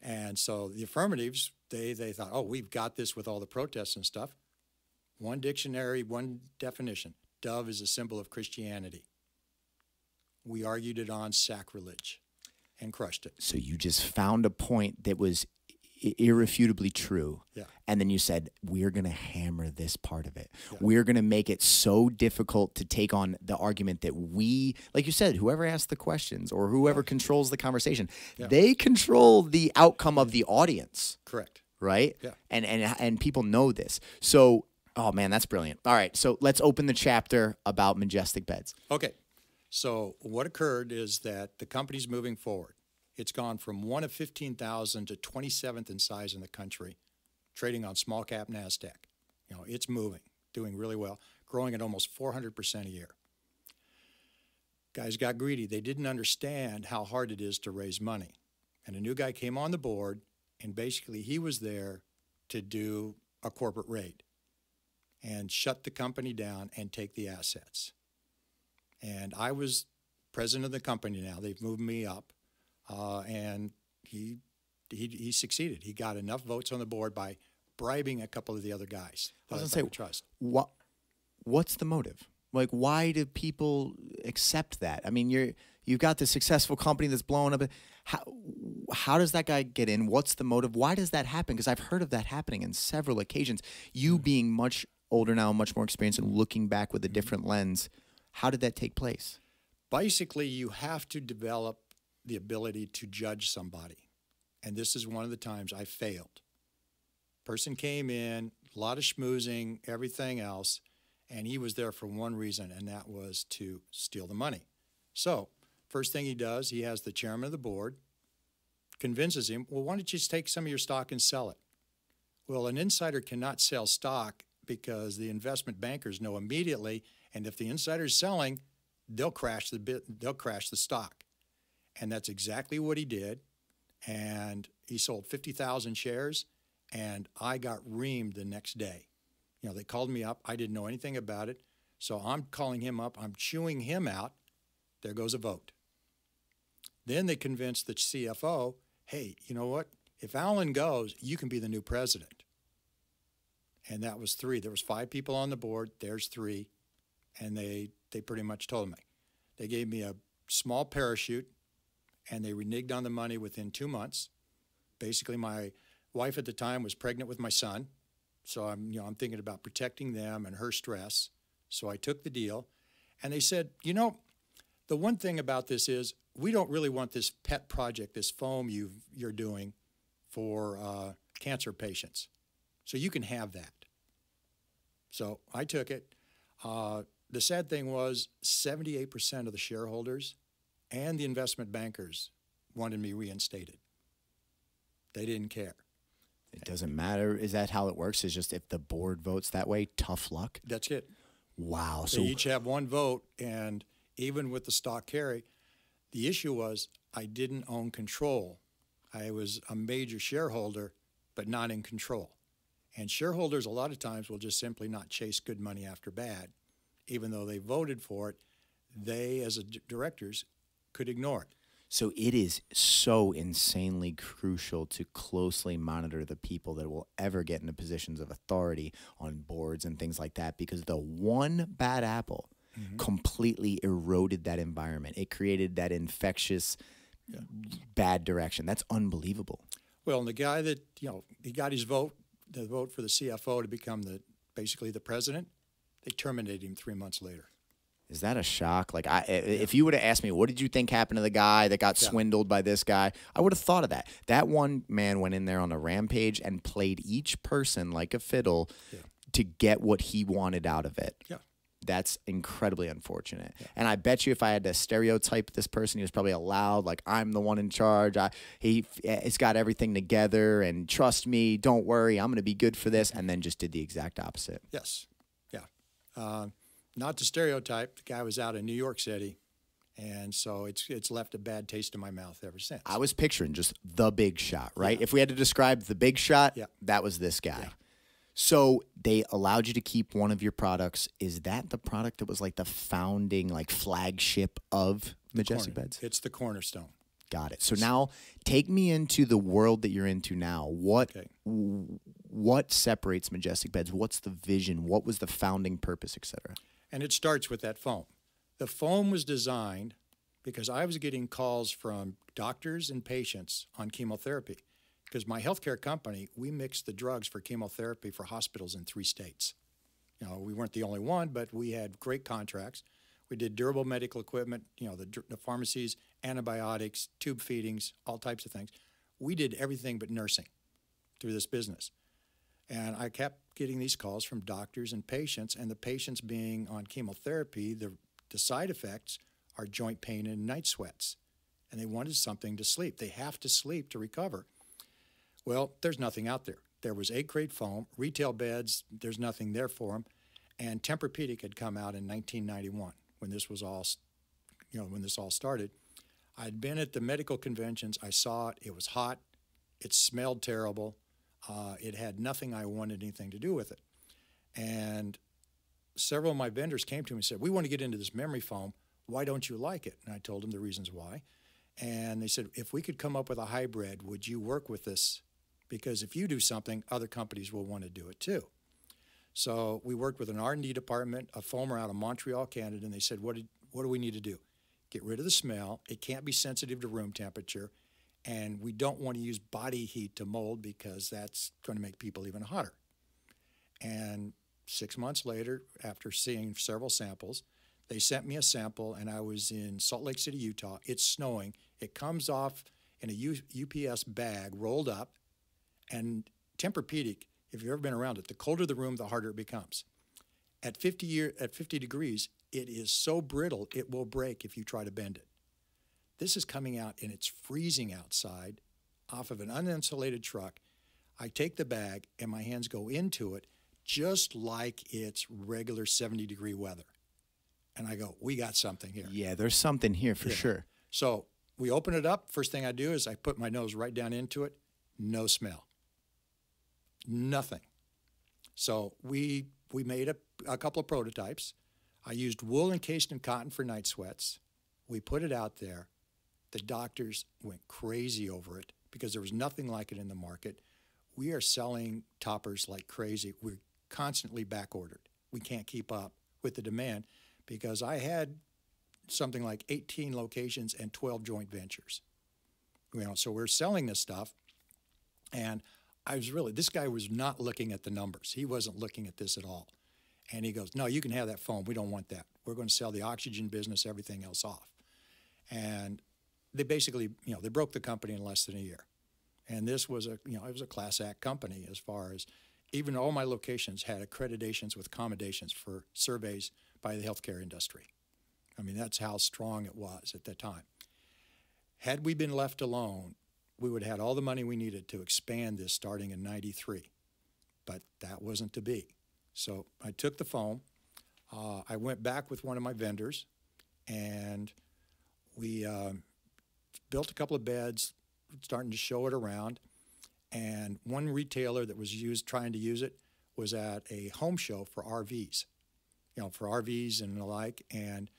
And so the affirmatives, they thought, oh, we've got this with all the protests and stuff. One dictionary, one definition. Dove is a symbol of Christianity. We argued it on sacrilege and crushed it. So you just found a point that was irrefutably true. Yeah. And then you said, we're going to hammer this part of it. Yeah. We're going to make it so difficult to take on the argument that we, like you said, whoever asks the questions or whoever controls the conversation, they control the outcome of the audience. Correct. Right? Yeah. And people know this. So, oh man, that's brilliant. All right. So let's open the chapter about Majestic Beds. Okay. So what occurred is that the company's moving forward. It's gone from one of 15,000 to 27th in size in the country, trading on small cap NASDAQ. You know, it's moving, doing really well, growing at almost 400% a year. Guys got greedy. They didn't understand how hard it is to raise money. And a new guy came on the board, and basically he was there to do a corporate raid and shut the company down and take the assets. And I was president of the company now. They've moved me up. And he succeeded. He got enough votes on the board by bribing a couple of the other guys. I was going to say, what's the motive? Like, why do people accept that? I mean, you've got this successful company that's blowing up. How does that guy get in? What's the motive? Why does that happen? Because I've heard of that happening in several occasions. You being much older now, much more experienced, and looking back with a different lens, how did that take place? Basically, you have to develop the ability to judge somebody. And this is one of the times I failed. Person came in, a lot of schmoozing, everything else, and he was there for one reason, and that was to steal the money. So, first thing he does, he has the chairman of the board, convinces him, well, why don't you just take some of your stock and sell it? Well, an insider cannot sell stock because the investment bankers know immediately, and if the insider's selling, they'll crash the stock. And that's exactly what he did. And he sold 50,000 shares, and I got reamed the next day. You know, they called me up. I didn't know anything about it. So I'm calling him up. I'm chewing him out. There goes a vote. Then they convinced the CFO, hey, you know what? If Alan goes, you can be the new president. And that was 3. There was 5 people on the board. There's 3. And they pretty much told me. They gave me a small parachute, and they reneged on the money within 2 months. Basically, my Wife at the time was pregnant with my son. So I'm thinking about protecting them and her stress. So I took the deal. And they said, the one thing about this is we don't really want this pet project, this foam you're doing for cancer patients. So you can have that. So I took it. The sad thing was 78% of the shareholders and the investment bankers wanted me reinstated. They didn't care. It doesn't matter. Is that how it works? Is just if the board votes that way, tough luck? That's it. Wow. They each have one vote, and even with the stock carry, the issue was I didn't own control. I was a major shareholder, but not in control. And shareholders a lot of times will just simply not chase good money after bad. Even though they voted for it, they, as directors, could ignore it. So it is so insanely crucial to closely monitor the people that will ever get into positions of authority on boards and things like that, because the one bad apple completely eroded that environment. It created that infectious bad direction. That's unbelievable. Well, and the guy that, he got his vote, the vote for the CFO to become basically the president, they terminated him 3 months later. Is that a shock? Like, if you would have asked me, what did you think happened to the guy that got swindled by this guy? I would have thought of that. That one man went in there on a rampage and played each person like a fiddle to get what he wanted out of it. Yeah. That's incredibly unfortunate. Yeah. And I bet you if I had to stereotype this person, he was probably a loud, like, I'm the one in charge. He's got everything together, and trust me, don't worry, I'm going to be good for this, and then just did the exact opposite. Yes. Yeah. Not to stereotype, the guy was out in New York City, and so it's left a bad taste in my mouth ever since. I was picturing just the big shot, right? Yeah. If we had to describe the big shot, that was this guy. Yeah. So they allowed you to keep one of your products. Is that the product that was like the founding, like flagship of Majestic Beds? It's the cornerstone. Got it. So now take me into the world that you're into now. What separates Majestic Beds? What's the vision? What was the founding purpose, et cetera? And it starts with that foam. The foam was designed because I was getting calls from doctors and patients on chemotherapy. Because my healthcare company, we mixed the drugs for chemotherapy for hospitals in 3 states. We weren't the only one, but we had great contracts. We did durable medical equipment, the pharmacies, antibiotics, tube feedings, all types of things. We did everything but nursing through this business. And I kept getting these calls from doctors and patients, and the patients being on chemotherapy, the side effects are joint pain and night sweats. And they wanted something to sleep. They have to sleep to recover. Well, there's nothing out there. There was 8-grade foam, retail beds, there's nothing there for them. And Tempurpedic had come out in 1991 when this was all, when this all started. I'd been at the medical conventions. I saw it. It was hot. It smelled terrible. It had nothing I wanted anything to do with it. And several of my vendors came to me and said, we want to get into this memory foam. Why don't you like it? And I told them the reasons why. And they said, if we could come up with a hybrid, would you work with us? Because if you do something, other companies will want to do it too. So we worked with an R&D department, a foamer out of Montreal, Canada, and they said, what do we need to do? Get rid of the smell. It can't be sensitive to room temperature. And we don't want to use body heat to mold because that's going to make people even hotter. And 6 months later, after seeing several samples, they sent me a sample, and I was in Salt Lake City, Utah. It's snowing. It comes off in a UPS bag rolled up. And Tempurpedic, if you've ever been around it, the colder the room, the harder it becomes. At 50 degrees, it is so brittle, it will break if you try to bend it. This is coming out, and it's freezing outside off of an uninsulated truck. I take the bag, and my hands go into it just like it's regular 70-degree weather. And I go, we got something here. Yeah, there's something here for sure. So we open it up. First thing I do is I put my nose right down into it. No smell. Nothing. So we made a couple of prototypes. I used wool encased in cotton for night sweats. We put it out there. The doctors went crazy over it because there was nothing like it in the market. We are selling toppers like crazy. We're constantly back ordered. We can't keep up with the demand because I had something like 18 locations and 12 joint ventures. So we're selling this stuff, and this guy was not looking at the numbers. He wasn't looking at this at all. And he goes, no, you can have that foam. We don't want that. We're going to sell the oxygen business, everything else off. And they basically, they broke the company in less than a year. And this was it was a Class Act company as far as even all my locations had accreditations with accommodations for surveys by the healthcare industry. I mean, that's how strong it was at that time. Had we been left alone, we would have had all the money we needed to expand this starting in '93. But that wasn't to be. So I took the foam. I went back with one of my vendors, and we built a couple of beds, starting to show it around. And one retailer that was trying to use it was at a home show for RVs, for RVs and the like. And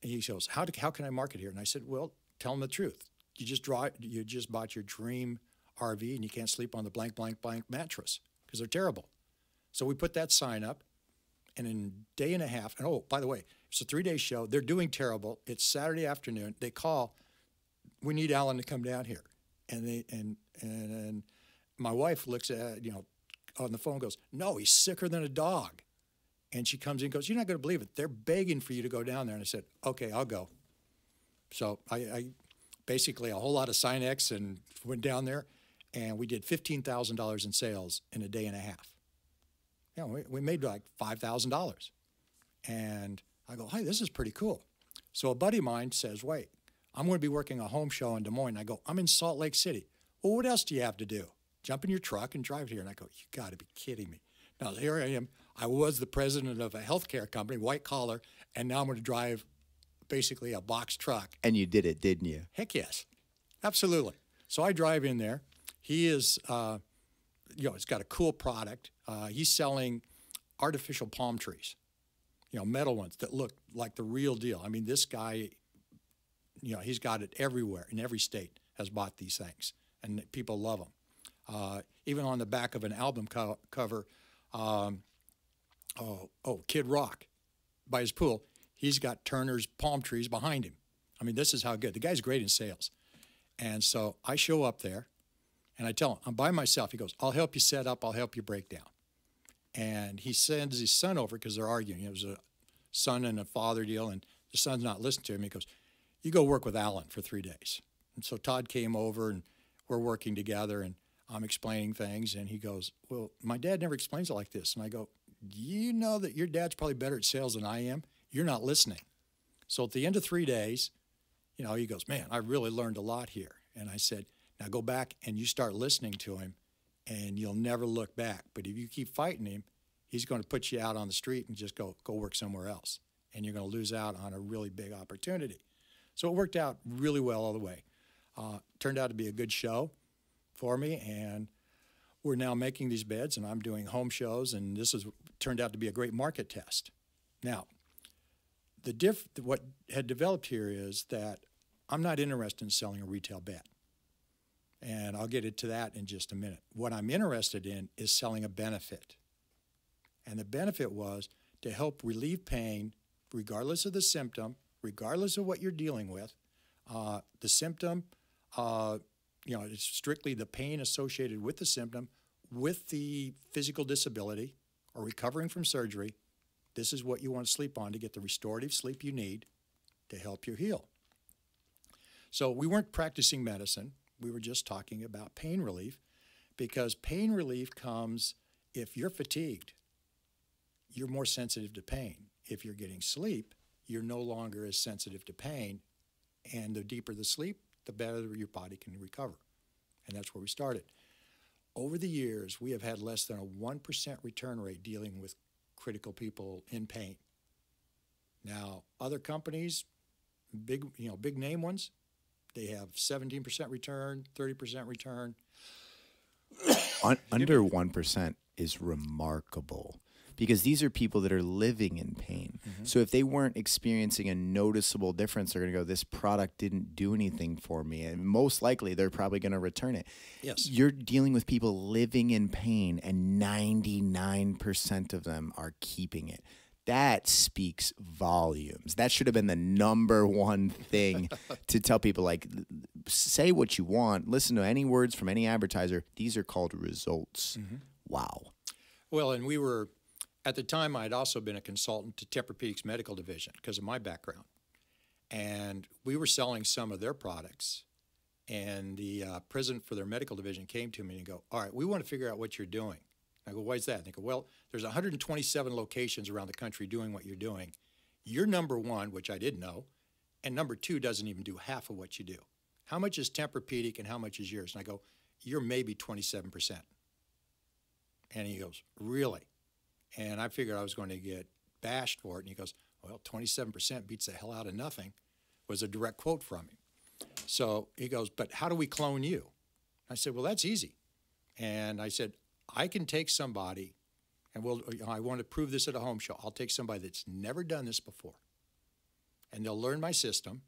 he goes, how can I market here? And I said, well, tell him the truth. You just bought your dream RV and you can't sleep on the blank, blank, blank mattress because they're terrible. So we put that sign up, and in a day and a half, and oh, by the way, it's a 3-day show. They're doing terrible. It's Saturday afternoon. They call, we need Alan to come down here. And my wife looks at, on the phone, goes, no, he's sicker than a dog. And she comes in and goes, you're not going to believe it. They're begging for you to go down there. And I said, okay, I'll go. So I basically a whole lot of Sinex and went down there, and we did $15,000 in sales in a day and a half. We made like $5,000. And I go, hey, this is pretty cool. So a buddy of mine says, wait, I'm going to be working a home show in Des Moines. I go, I'm in Salt Lake City. Well, what else do you have to do? Jump in your truck and drive here. And I go, you got to be kidding me. Now, here I am. I was the president of a healthcare company, white collar, and now I'm going to drive basically a box truck. And you did it, didn't you? Heck yes. Absolutely. So I drive in there. He is, it's got a cool product. He's selling artificial palm trees, metal ones that look like the real deal. I mean, this guy, he's got it everywhere in every state has bought these things, and people love them. Even on the back of an album cover, Kid Rock, by his pool, he's got Turner's palm trees behind him. I mean, this is how good. The guy's great in sales. And so I show up there, and I tell him, I'm by myself. He goes, I'll help you set up. I'll help you break down. And he sends his son over because they're arguing. It was a son and a father deal, and the son's not listening to him. He goes, you go work with Alan for 3 days. And so Todd came over, and we're working together, and I'm explaining things. And he goes, well, my dad never explains it like this. And I go, do you know that your dad's probably better at sales than I am? You're not listening. So at the end of 3 days, he goes, man, I really learned a lot here. And I said, now go back and you start listening to him, and you'll never look back. But if you keep fighting him, he's going to put you out on the street and just go work somewhere else. And you're going to lose out on a really big opportunity. So it worked out really well all the way. Turned out to be a good show for me, and we're now making these beds, and I'm doing home shows, and this has turned out to be a great market test. Now, what had developed here is that I'm not interested in selling a retail bed. And I'll get into that in just a minute. What I'm interested in is selling a benefit. And the benefit was to help relieve pain, regardless of the symptom, regardless of what you're dealing with. The symptom, it's strictly the pain associated with the symptom, with the physical disability or recovering from surgery. This is what you want to sleep on to get the restorative sleep you need to help you heal. So we weren't practicing medicine. We were just talking about pain relief, because pain relief comes if you're fatigued, you're more sensitive to pain. If you're getting sleep, you're no longer as sensitive to pain, and the deeper the sleep, the better your body can recover. And that's where we started. Over the years, we have had less than a 1% return rate dealing with critical people in pain. Now, other companies, big name ones, they have 17% return, 30% return. Under 1% is remarkable, because these are people that are living in pain. Mm-hmm. So if they weren't experiencing a noticeable difference, they're going to go, this product didn't do anything for me. And most likely, they're probably going to return it. Yes. You're dealing with people living in pain, and 99% of them are keeping it. That speaks volumes. That should have been the number one thing to tell people, like, say what you want. Listen to any words from any advertiser. These are called results. Wow. Well, and we were, at the time, I had also been a consultant to Tempurpedic's medical division because of my background. And we were selling some of their products. And the president for their medical division came to me and go, all right, we want to figure out what you're doing. I go, why is that? And they go, well, there's 127 locations around the country doing what you're doing. You're number one, which I didn't know, and number two doesn't even do half of what you do. How much is Tempurpedic and how much is yours? And I go, you're maybe 27%. And he goes, really? And I figured I was going to get bashed for it. And he goes, well, 27% beats the hell out of nothing, was a direct quote from him. So he goes, but how do we clone you? I said, well, that's easy. And I said, I can take somebody, and I want to prove this at a home show. I'll take somebody that's never done this before, and they'll learn my system,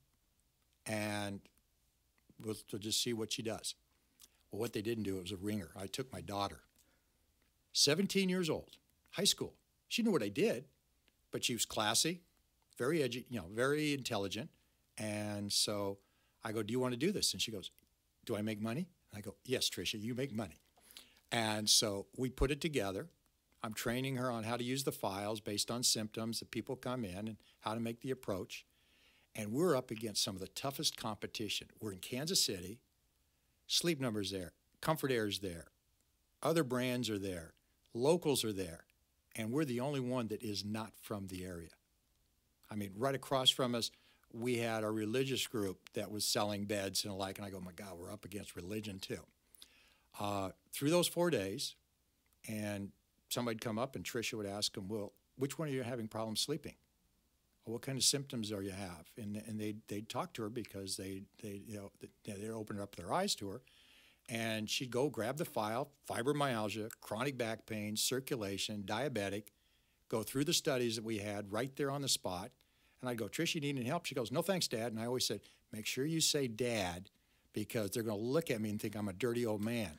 and we'll just see what she does. Well, what they didn't do, it was a ringer. I took my daughter, 17 years old, high school. She knew what I did, but she was classy, very very intelligent, and so I go, do you want to do this? And she goes, do I make money? And I go, yes, Tricia, you make money. And so we put it together. I'm training her on how to use the files based on symptoms that people come in and how to make the approach. And we're up against some of the toughest competition. We're in Kansas City. Sleep Number's there. Comfort Air's there. Other brands are there. Locals are there. And we're the only one that is not from the area. I mean, right across from us, we had a religious group that was selling beds and the like. And I go, my God, we're up against religion too. Through those 4 days, and somebody'd come up and Tricia would ask them, well, which one of you are having problems sleeping? Well, what kind of symptoms do you have? And they'd talk to her because they'd open up their eyes to her. And she'd go grab the file, fibromyalgia, chronic back pain, circulation, diabetic, go through the studies that we had right there on the spot. And I'd go, Tricia, you need any help? She goes, no, thanks, Dad. And I always said, make sure you say Dad, because they're going to look at me and think I'm a dirty old man.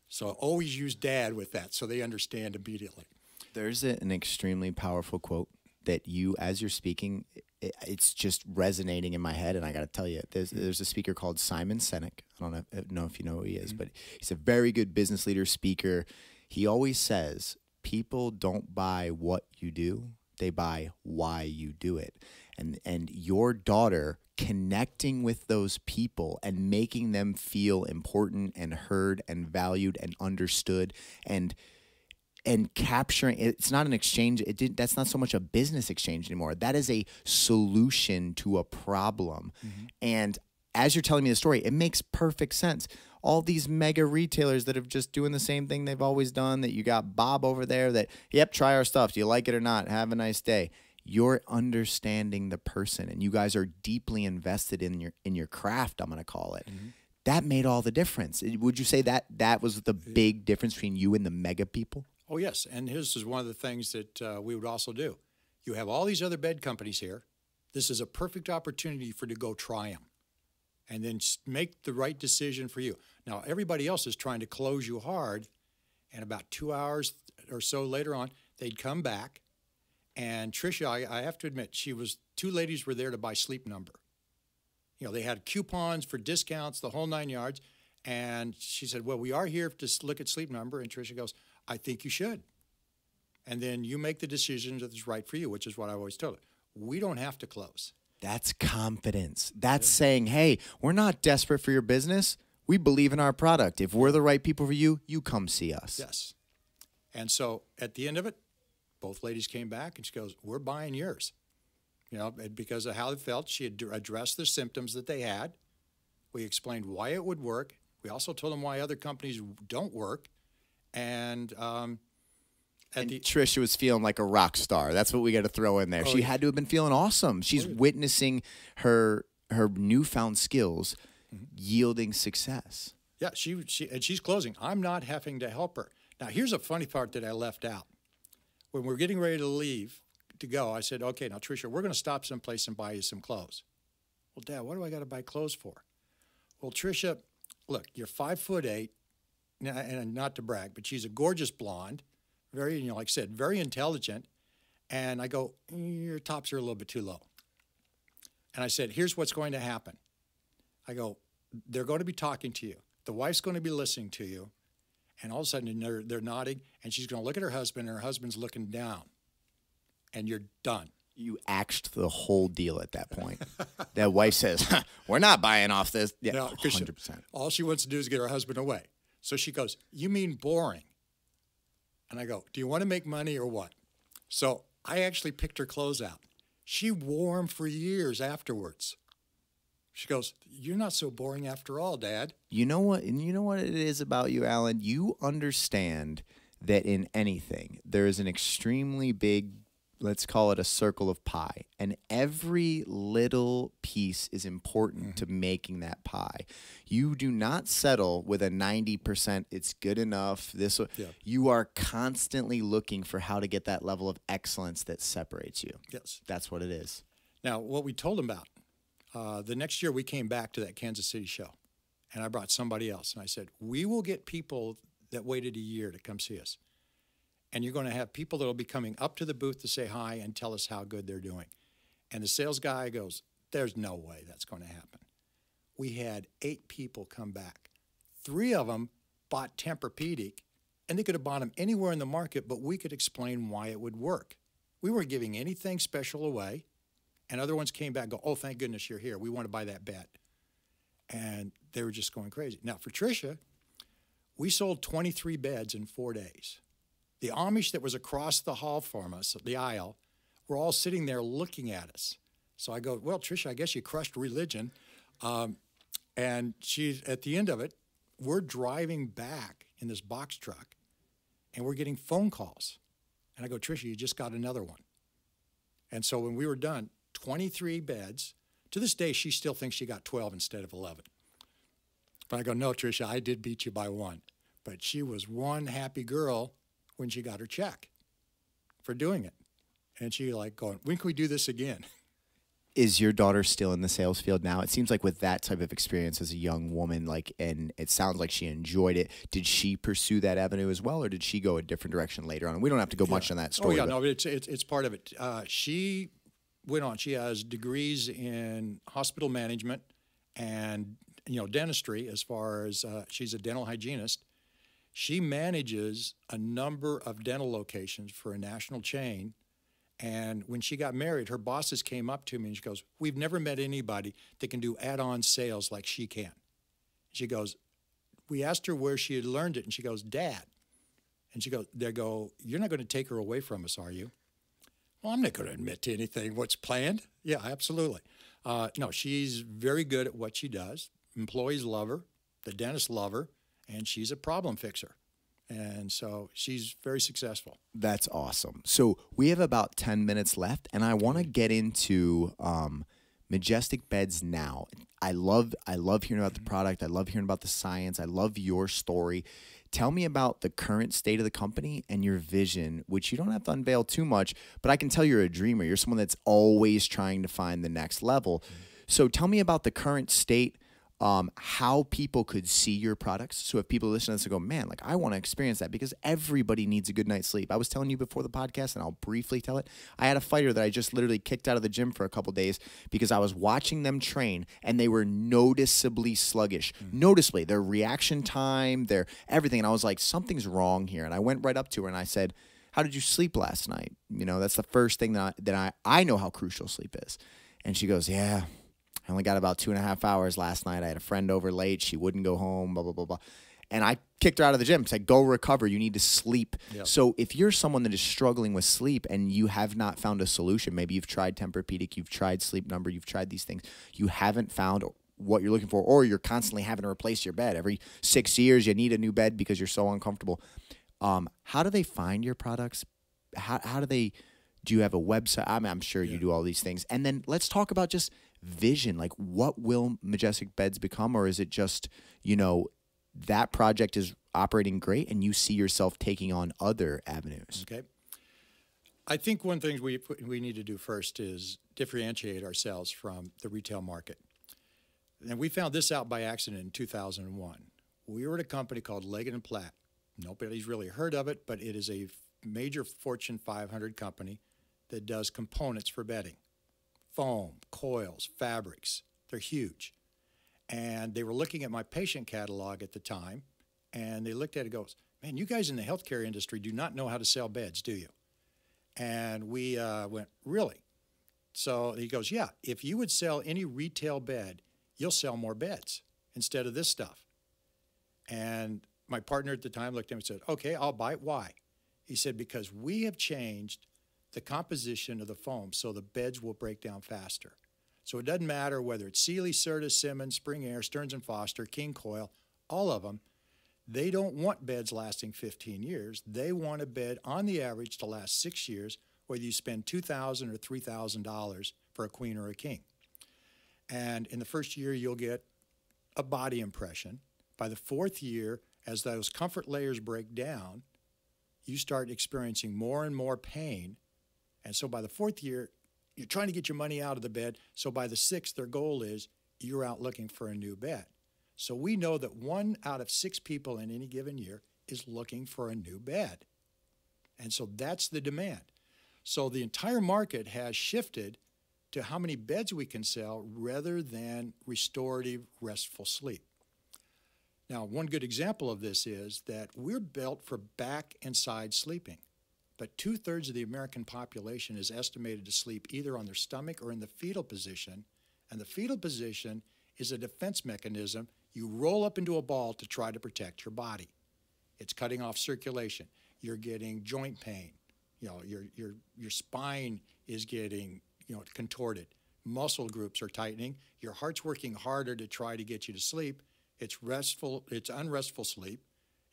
So always use Dad with that so they understand immediately. There's an extremely powerful quote that you, as you're speaking, it's just resonating in my head. And I got to tell you, there's a speaker called Simon Sinek. I don't know if you know who he is, but he's a very good business leader, speaker. He always says, people don't buy what you do, they buy why you do it. And your daughter connecting with those people and making them feel important and heard and valued and understood and capturing, it's not an exchange. That's not so much a business exchange anymore. That is a solution to a problem. And as you're telling me the story, it makes perfect sense. All these mega retailers that have just doing the same thing they've always done, that you got Bob over there that, yep, try our stuff. Do you like it or not? Have a nice day. You're understanding the person, and you guys are deeply invested in your craft, I'm going to call it. That made all the difference. Would you say that was the big difference between you and the mega people? Oh, yes. And this is one of the things that we would also do. You have all these other bed companies here. This is a perfect opportunity for you to go try them and then make the right decision for you. Now, everybody else is trying to close you hard, and about 2 hours or so later on, they'd come back. And Tricia, I have to admit, two ladies were there to buy Sleep Number. You know, they had coupons for discounts, the whole 9 yards. And she said, well, we are here to look at Sleep Number. And Tricia goes, I think you should. And then you make the decision that's right for you, which is what I always told her. We don't have to close. That's confidence. That's saying, hey, we're not desperate for your business. We believe in our product. If we're the right people for you, you come see us. Yes. And so at the end of it, both ladies came back and she goes, we're buying yours. You know, because of how they felt, she had addressed the symptoms that they had. We explained why it would work. We also told them why other companies don't work. And Tricia was feeling like a rock star. That's what we got to throw in there. She had to have been feeling awesome. She's witnessing her newfound skills yielding success. Yeah, and she's closing. I'm not having to help her. Now, here's a funny part that I left out. When we're getting ready to leave, to go, I said, okay, now, Tricia, we're going to stop someplace and buy you some clothes. Well, Dad, what do I got to buy clothes for? Well, Tricia, look, you're 5'8", and not to brag, but she's a gorgeous blonde, very, like I said, very intelligent. And I go, your tops are a little bit too low. And I said, here's what's going to happen. I go, they're going to be talking to you. The wife's going to be listening to you. And all of a sudden they're nodding, and she's going to look at her husband, and her husband's looking down. And you're done. You axed the whole deal at that point. That wife says, we're not buying off this. Yeah, no, 100%. All she wants to do is get her husband away. So she goes, you mean boring? And I go, do you want to make money or what? So I actually picked her clothes out. She wore them for years afterwards. She goes, you're not so boring after all, Dad. You know what? And you know what it is about you, Alan? You understand that in anything, there is an extremely big, let's call it a circle of pie. And every little piece is important to making that pie. You do not settle with a 90%, it's good enough. You are constantly looking for how to get that level of excellence that separates you. Yes. That's what it is. Now, what we told them about, the next year we came back to that Kansas City show, and I brought somebody else. And I said, we will get people that waited a year to come see us. And you're going to have people that will be coming up to the booth to say hi and tell us how good they're doing. And the sales guy goes, there's no way that's going to happen. We had 8 people come back. 3 of them bought Tempurpedic, and they could have bought them anywhere in the market, but we could explain why it would work. We weren't giving anything special away. And other ones came back and go, oh, thank goodness you're here. We want to buy that bed. And they were just going crazy. Now, for Tricia, we sold 23 beds in 4 days. The Amish that was across the hall from us, the aisle, were all sitting there looking at us. So I go, well, Tricia, I guess you crushed religion. And she's at the end of it, we're driving back in this box truck, and we're getting phone calls. And I go, Tricia, you just got another one. And so when we were done, 23 beds. To this day, she still thinks she got 12 instead of 11. But I go, no, Tricia, I did beat you by 1. But she was one happy girl when she got her check for doing it. And she like going, when can we do this again? Is your daughter still in the sales field now? It seems like with that type of experience as a young woman, and it sounds like she enjoyed it. Did she pursue that avenue as well, or did she go a different direction later on? We don't have to go much on that story. Oh, yeah, no, it's part of it. She went on. She has degrees in hospital management and, dentistry as far as she's a dental hygienist. She manages a number of dental locations for a national chain. And when she got married, her bosses came up to me and she goes, we've never met anybody that can do add-on sales like she can. She goes, we asked her where she had learned it, and she goes, Dad. And she goes, you're not going to take her away from us, are you? Well, I'm not going to admit to anything what's planned. Yeah, absolutely. No, she's very good at what she does. Employees love her. The dentists love her. And she's a problem fixer. And so she's very successful. That's awesome. So we have about 10 minutes left, and I want to get into Majestic Beds now. I love hearing about the product. I love hearing about the science. I love your story. Tell me about the current state of the company and your vision, which you don't have to unveil too much, but I can tell you're a dreamer. You're someone that's always trying to find the next level. So tell me about the current state, how people could see your products. So if people listen to this and go, man, like I want to experience that, because everybody needs a good night's sleep. I was telling you before the podcast, and I'll briefly tell it. I had a fighter that I just literally kicked out of the gym for a couple days because I was watching them train and they were noticeably sluggish. Noticeably, their reaction time, their everything. And I was like, something's wrong here. And I went right up to her and I said, how did you sleep last night? That's the first thing that I know how crucial sleep is. And she goes, yeah, I only got about 2.5 hours last night. I had a friend over late. She wouldn't go home, blah, blah, blah, blah. And I kicked her out of the gym. Said, go recover. You need to sleep. Yep. So if you're someone that is struggling with sleep and you have not found a solution, maybe you've tried Tempurpedic, you've tried Sleep Number, you've tried these things, you haven't found what you're looking for, or you're constantly having to replace your bed. Every 6 years, you need a new bed because you're so uncomfortable. How do they find your products? Do you have a website? I'm sure you do all these things. And then let's talk about just vision. Like, what will Majestic Beds become? Or is it just, that project is operating great and you see yourself taking on other avenues? Okay. I think one thing we need to do first is differentiate ourselves from the retail market. And we found this out by accident in 2001. We were at a company called Leggett & Platt. Nobody's really heard of it, but it is a major Fortune 500 company. that does components for bedding. Foam, coils, fabrics. They're huge. And they were looking at my patient catalog at the time, and they looked at it and goes, man, you guys in the healthcare industry do not know how to sell beds, do you? And we went, really? So he goes, yeah, if you would sell any retail bed, you'll sell more beds instead of this stuff. And my partner at the time looked at him and said, okay, I'll buy it. Why? He said, because we have changed the composition of the foam so the beds will break down faster. So it doesn't matter whether it's Sealy, Certas, Simmons, Spring Air, Stearns & Foster, King Coil, all of them, they don't want beds lasting 15 years. They want a bed on the average to last 6 years, whether you spend $2,000 or $3,000 for a queen or a king. And in the first year, you'll get a body impression. By the fourth year, as those comfort layers break down, you start experiencing more and more pain. And so by the fourth year, you're trying to get your money out of the bed. So by the sixth, their goal is you're out looking for a new bed. So we know that 1 out of 6 people in any given year is looking for a new bed. And so that's the demand. So the entire market has shifted to how many beds we can sell rather than restorative, restful sleep. Now, one good example of this is that we're built for back and side sleeping, but 2/3 of the American population is estimated to sleep either on their stomach or in the fetal position, and the fetal position is a defense mechanism. You roll up into a ball to try to protect your body. It's cutting off circulation. You're getting joint pain. You know, your spine is getting, contorted. Muscle groups are tightening. Your heart's working harder to try to get you to sleep. It's restful. It's unrestful sleep.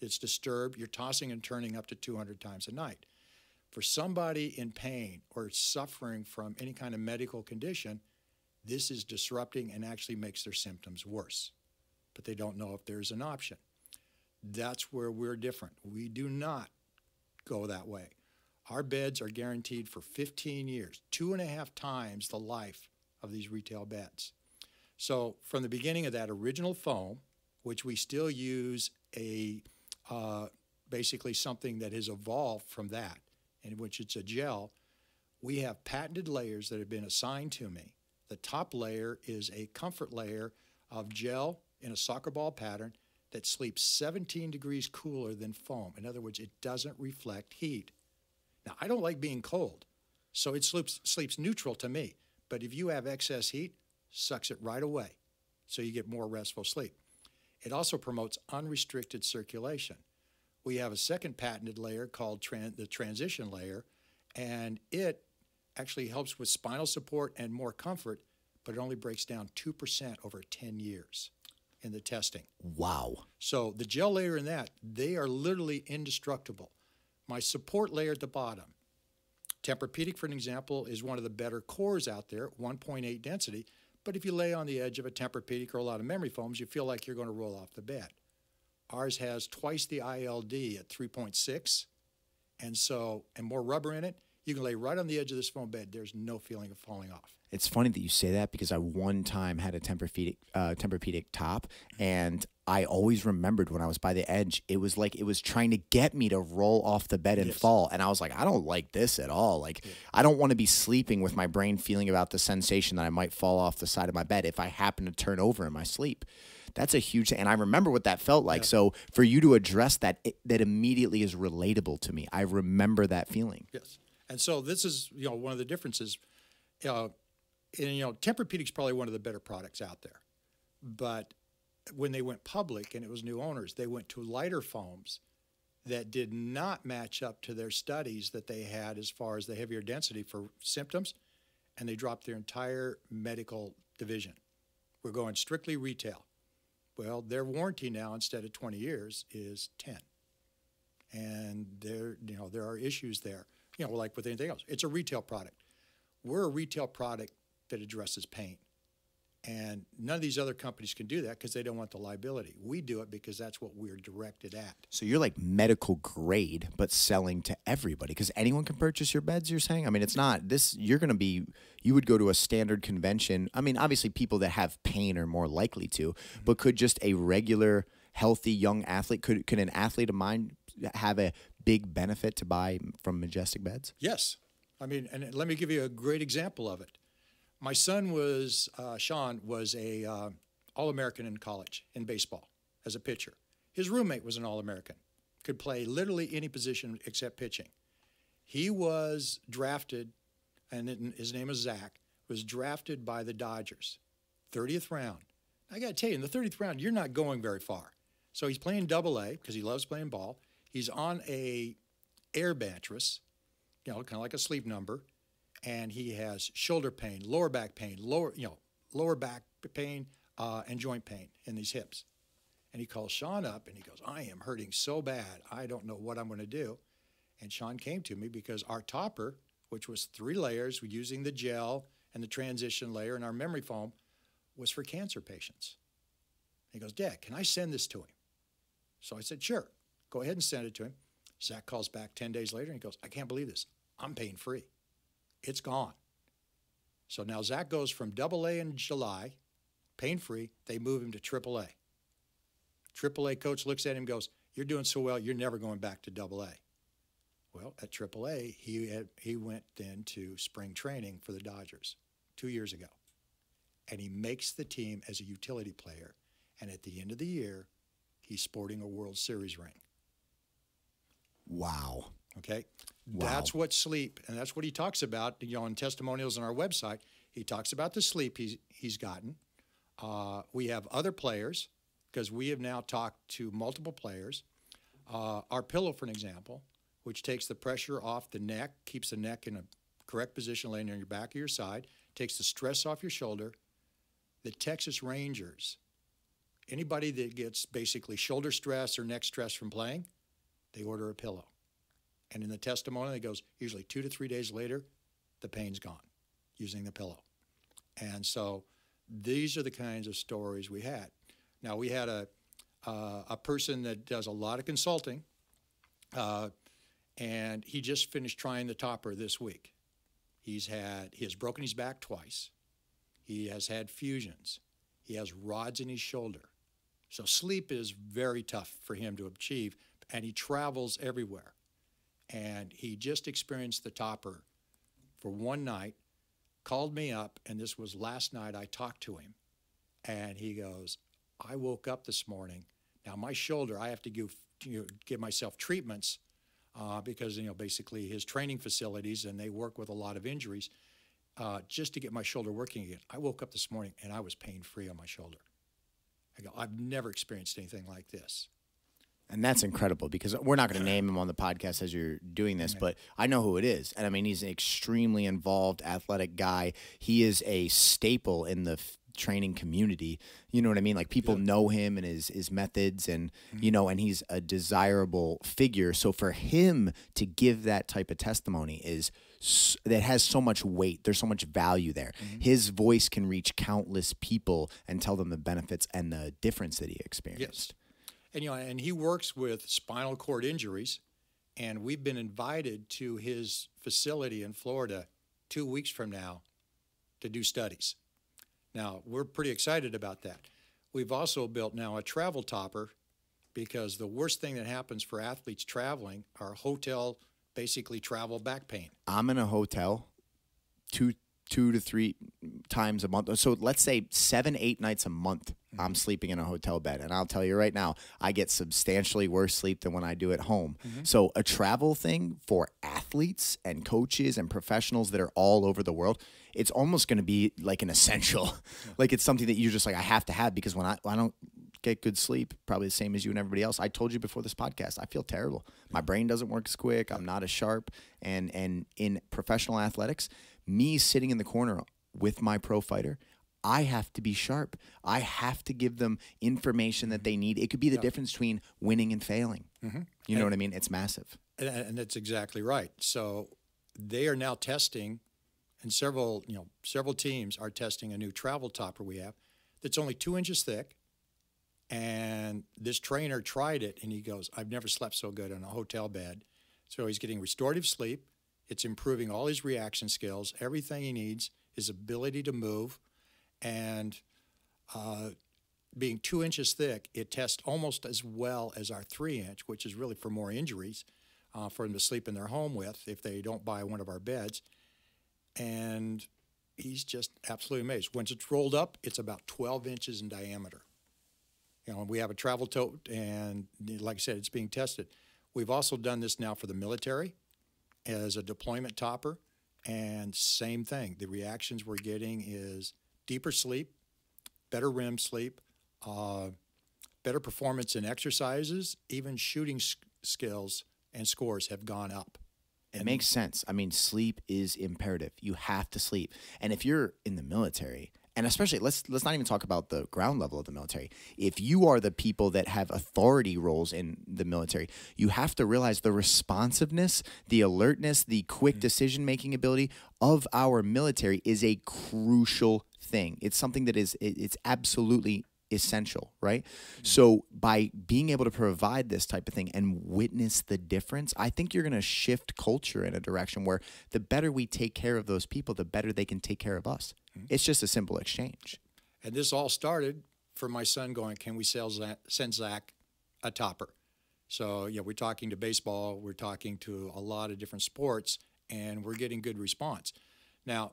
It's disturbed. You're tossing and turning up to 200 times a night. For somebody in pain or suffering from any kind of medical condition, this is disrupting and actually makes their symptoms worse. But they don't know if there's an option. That's where we're different. We do not go that way. Our beds are guaranteed for 15 years, 2.5 times the life of these retail beds. So from the beginning of that original foam, which we still use basically something that has evolved from that, in which it's a gel, we have patented layers that have been assigned to me. The top layer is a comfort layer of gel in a soccer ball pattern that sleeps 17 degrees cooler than foam. In other words, it doesn't reflect heat. Now, I don't like being cold, so it sleeps neutral to me. But if you have excess heat, sucks it right away, so you get more restful sleep. It also promotes unrestricted circulation. We have a second patented layer called the transition layer, and it actually helps with spinal support and more comfort, but it only breaks down 2% over 10 years in the testing. Wow. So the gel layer in that, they are literally indestructible. My support layer at the bottom, Tempurpedic, for an example, is one of the better cores out there, 1.8 density, but if you lay on the edge of a Tempurpedic or a lot of memory foams, you feel like you're going to roll off the bed. Ours has twice the ILD at 3.6, and more rubber in it. You can lay right on the edge of this foam bed. There's no feeling of falling off. It's funny that you say that because I one time had a Tempurpedic top, and I always remembered when I was by the edge, it was like it was trying to get me to roll off the bed and fall. And I was like, I don't like this at all. Like, I don't want to be sleeping with my brain feeling about the sensation that I might fall off the side of my bed if I happen to turn over in my sleep. That's a huge thing. And I remember what that felt like. Yeah. So for you to address that, that immediately is relatable to me. I remember that feeling. Yes. And so this is, one of the differences. Tempurpedic's probably one of the better products out there. But when they went public and it was new owners, they went to lighter foams that did not match up to their studies that they had as far as the heavier density for symptoms, and they dropped their entire medical division. We're going strictly retail. Well, their warranty now, instead of 20 years, is 10. And there are issues there. Like with anything else. It's a retail product. We're a retail product that addresses pain. And none of these other companies can do that because they don't want the liability. We do it because that's what we're directed at. So you're like medical grade, but selling to everybody because anyone can purchase your beds, you're saying? I mean, it's not this. You're going to be, you would go to a standard convention. I mean, obviously people that have pain are more likely to, but could just a regular, healthy, young athlete, could an athlete of mine have a big benefit to buy from Majestic Beds? Yes. I mean, and let me give you a great example of it. My son was, Sean, was a All-American in college in baseball as a pitcher. His roommate was an All-American, could play literally any position except pitching. He was drafted, and his name is Zach, was drafted by the Dodgers, 30th round. I got to tell you, in the 30th round, you're not going very far. So he's playing Double-A because he loves playing ball. He's on a air mattress, you know, kind of like a sleep number, and he has shoulder pain, lower back pain, lower back pain, and joint pain in these hips. And he calls Sean up, and he goes, I am hurting so bad. I don't know what I'm going to do. And Sean came to me because our topper, which was 3 layers using the gel and the transition layer and our memory foam, was for cancer patients. He goes, Dad, can I send this to him? So I said, sure, go ahead and send it to him. Zach calls back 10 days later, and he goes, I can't believe this. I'm pain-free. It's gone. So now Zach goes from Double-A in July, pain-free. They move him to Triple-A. Triple-A coach looks at him and goes, you're doing so well, you're never going back to Double-A. Well, at Triple-A, he went then to spring training for the Dodgers 2 years ago. And he makes the team as a utility player. And at the end of the year, he's sporting a World Series ring. Wow. Okay? Wow. That's what sleep, and that's what he talks about, you know, in testimonials on our website. He talks about the sleep he's gotten. We have other players, because we have now talked to multiple players. Our pillow, for an example, which takes the pressure off the neck, keeps the neck in a correct position laying on your back or your side, takes the stress off your shoulder. The Texas Rangers, anybody that gets basically shoulder stress or neck stress from playing, they order a pillow. And in the testimonial, it goes, usually 2 to 3 days later, the pain's gone using the pillow. And so these are the kinds of stories we had. Now, we had a person that does a lot of consulting, and he just finished trying the topper this week. He has broken his back twice. He has had fusions. He has rods in his shoulder. So sleep is very tough for him to achieve, and he travels everywhere. And he just experienced the topper for one night, called me up, and this was last night. I talked to him, and he goes, I woke up this morning. Now, my shoulder, I have to give myself treatments because, basically his training facilities, and they work with a lot of injuries, just to get my shoulder working again. I woke up this morning, and I was pain-free on my shoulder. I go, I've never experienced anything like this. And that's incredible because we're not going to name him on the podcast as you're doing this, but I know who it is. And I mean, he's an extremely involved athletic guy. He is a staple in the training community. You know what I mean? Like people know him and his methods and, and he's a desirable figure. So for him to give that type of testimony that has so much weight. There's so much value there. His voice can reach countless people and tell them the benefits and the difference that he experienced. Yes. And he works with spinal cord injuries, and we've been invited to his facility in Florida 2 weeks from now to do studies. Now, we're pretty excited about that. We've also built now a travel topper because the worst thing that happens for athletes traveling are hotel, basically travel back pain. I'm in a hotel two to 3 times a month. So let's say 7-8 nights a month I'm sleeping in a hotel bed. And I'll tell you right now, I get substantially worse sleep than when I do at home. So a travel thing for athletes and coaches and professionals that are all over the world, it's almost going to be like an essential. Like it's something that you're just like, I have to have because when I don't get good sleep, probably the same as you and everybody else. I told you before this podcast, I feel terrible. My brain doesn't work as quick. I'm not as sharp. And in professional athletics, me sitting in the corner with my pro fighter, I have to be sharp. I have to give them information that they need. It could be the difference between winning and failing. You know what I mean? It's massive. And that's exactly right. So they are now testing, and several teams are testing a new travel topper we have that's only 2 inches thick. And this trainer tried it, and he goes, I've never slept so good in a hotel bed. So he's getting restorative sleep. It's improving all his reaction skills, everything he needs, his ability to move. And being 2 inches thick, it tests almost as well as our 3-inch, which is really for more injuries. for them to sleep in their home with if they don't buy one of our beds. And he's just absolutely amazed. Once it's rolled up, it's about 12 inches in diameter. You know, we have a travel tote, and like I said, it's being tested. We've also done this now for the military as a deployment topper, and same thing. The reactions we're getting is deeper sleep, better REM sleep, better performance in exercises, even shooting skills and scores have gone up. It makes sense. I mean, sleep is imperative. You have to sleep. And if you're in the military, and especially let's not even talk about the ground level of the military. If you are the people that have authority roles in the military, you have to realize the responsiveness, the alertness, the quick decision-making ability of our military is a crucial thing. It's something that it's absolutely essential, right? So by being able to provide this type of thing and witness the difference, I think you're going to shift culture in a direction where the better we take care of those people, the better they can take care of us. It's just a simple exchange. And this all started from my son going, can we send Zach a topper? So, yeah, we're talking to baseball, we're talking to a lot of different sports, and we're getting good response. Now,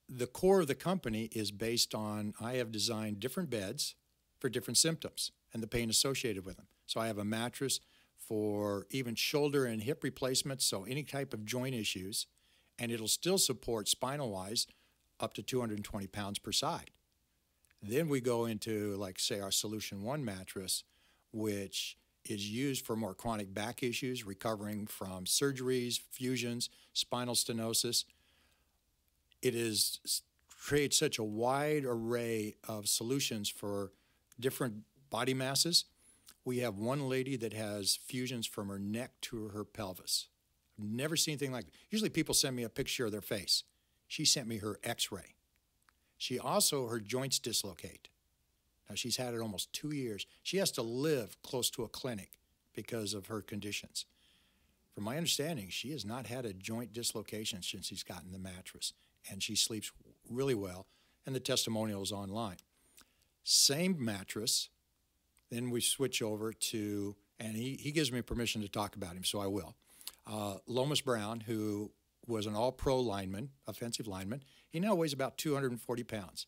the core of the company is based on, I have designed different beds for different symptoms and the pain associated with them. So I have a mattress for even shoulder and hip replacements, so any type of joint issues, and it'll still support spinal-wise up to 220 pounds per side. Then we go into, like, say, our Solution 1 mattress, which is used for more chronic back issues, recovering from surgeries, fusions, spinal stenosis. It creates such a wide array of solutions for different body masses. We have one lady that has fusions from her neck to her pelvis. Never seen anything like that. Usually people send me a picture of their face. She sent me her x-ray. Her joints dislocate. Now, she's had it almost 2 years. She has to live close to a clinic because of her conditions. From my understanding, she has not had a joint dislocation since she's gotten the mattress, and she sleeps really well, and the testimonials online. Same mattress, then we switch over to, and he gives me permission to talk about him, so I will. Lomas Brown, who was an all-pro lineman, offensive lineman. He now weighs about 240 pounds.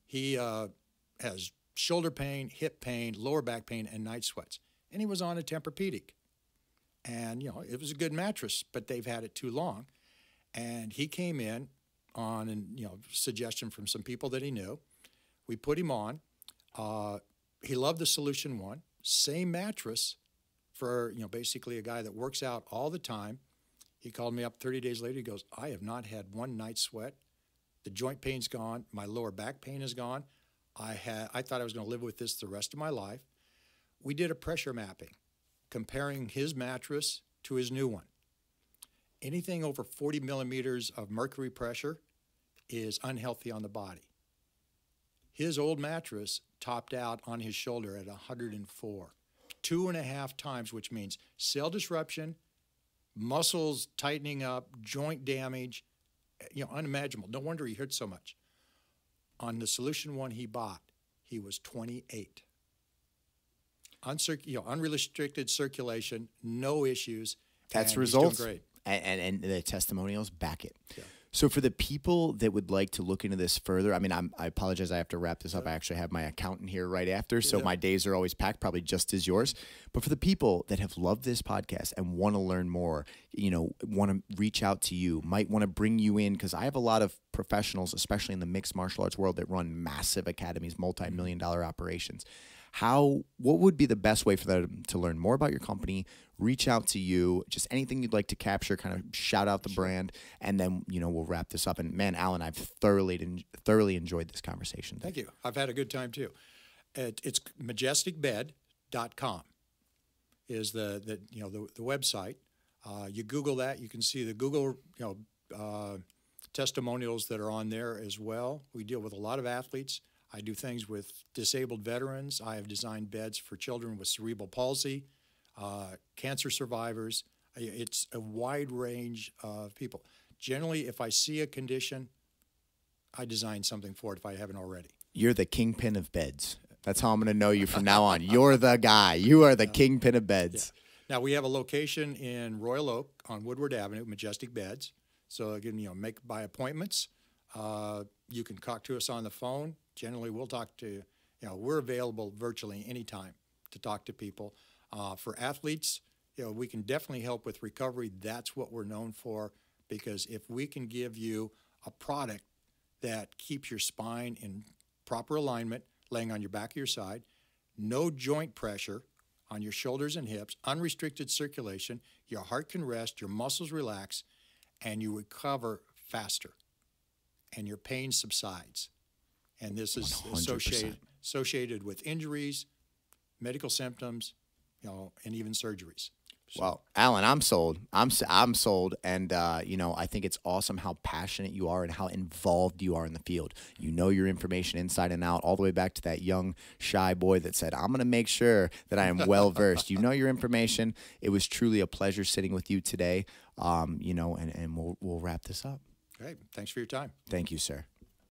He has shoulder pain, hip pain, lower back pain, and night sweats. And he was on a Tempurpedic. And, you know, it was a good mattress, but they've had it too long. And he came in on, suggestion from some people that he knew. We put him on. He loved the Solution 1. Same mattress for, basically a guy that works out all the time. He called me up 30 days later. He goes, I have not had one night sweat. The joint pain's gone. My lower back pain is gone. I thought I was going to live with this the rest of my life. We did a pressure mapping, comparing his mattress to his new one. Anything over 40 millimeters of mercury pressure is unhealthy on the body. His old mattress topped out on his shoulder at 104, 2.5 times, which means cell disruption, muscles tightening up, joint damage, unimaginable. No wonder he hurt so much. On the Solution 1 he bought, he was 28. Unrestricted circulation, no issues. That's results. He's doing great. And the testimonials back it. Yeah. So for the people that would like to look into this further, I mean, I apologize, I have to wrap this up. I actually have my accountant here right after, so my days are always packed, probably just as yours. But for the people that have loved this podcast and want to learn more, want to reach out to you, might want to bring you in, because I have a lot of professionals, especially in the mixed martial arts world, that run massive academies, multi-million-dollar operations. What would be the best way for them to learn more about your company, reach out to you, just anything you'd like to capture, kind of shout out the brand, and then, we'll wrap this up. And man, Alan, I've thoroughly enjoyed this conversation. Thank you. I've had a good time too. It's MajesticBed.com is the website. You Google that, you can see the Google, testimonials that are on there as well. We deal with a lot of athletes. I do things with disabled veterans. I have designed beds for children with cerebral palsy, cancer survivors. It's a wide range of people. Generally, if I see a condition, I design something for it if I haven't already. You're the kingpin of beds. That's how I'm going to know you from now on. You're the guy. You are the kingpin of beds. Now, we have a location in Royal Oak on Woodward Avenue, Majestic Beds. So again, make by appointments. You can talk to us on the phone. Generally, we'll talk to, we're available virtually anytime to talk to people. For athletes, we can definitely help with recovery. That's what we're known for, because if we can give you a product that keeps your spine in proper alignment, laying on your back or your side, no joint pressure on your shoulders and hips, unrestricted circulation, your heart can rest, your muscles relax, and you recover faster, and your pain subsides. And this is 100%. associated with injuries, medical symptoms, and even surgeries. So. Well, Alan, I'm sold. I'm sold, and I think it's awesome how passionate you are and how involved you are in the field. You know your information inside and out, all the way back to that young, shy boy that said, "I'm going to make sure that I am well versed." You know your information. It was truly a pleasure sitting with you today. And we'll wrap this up. Great. Thanks for your time. Thank you, sir.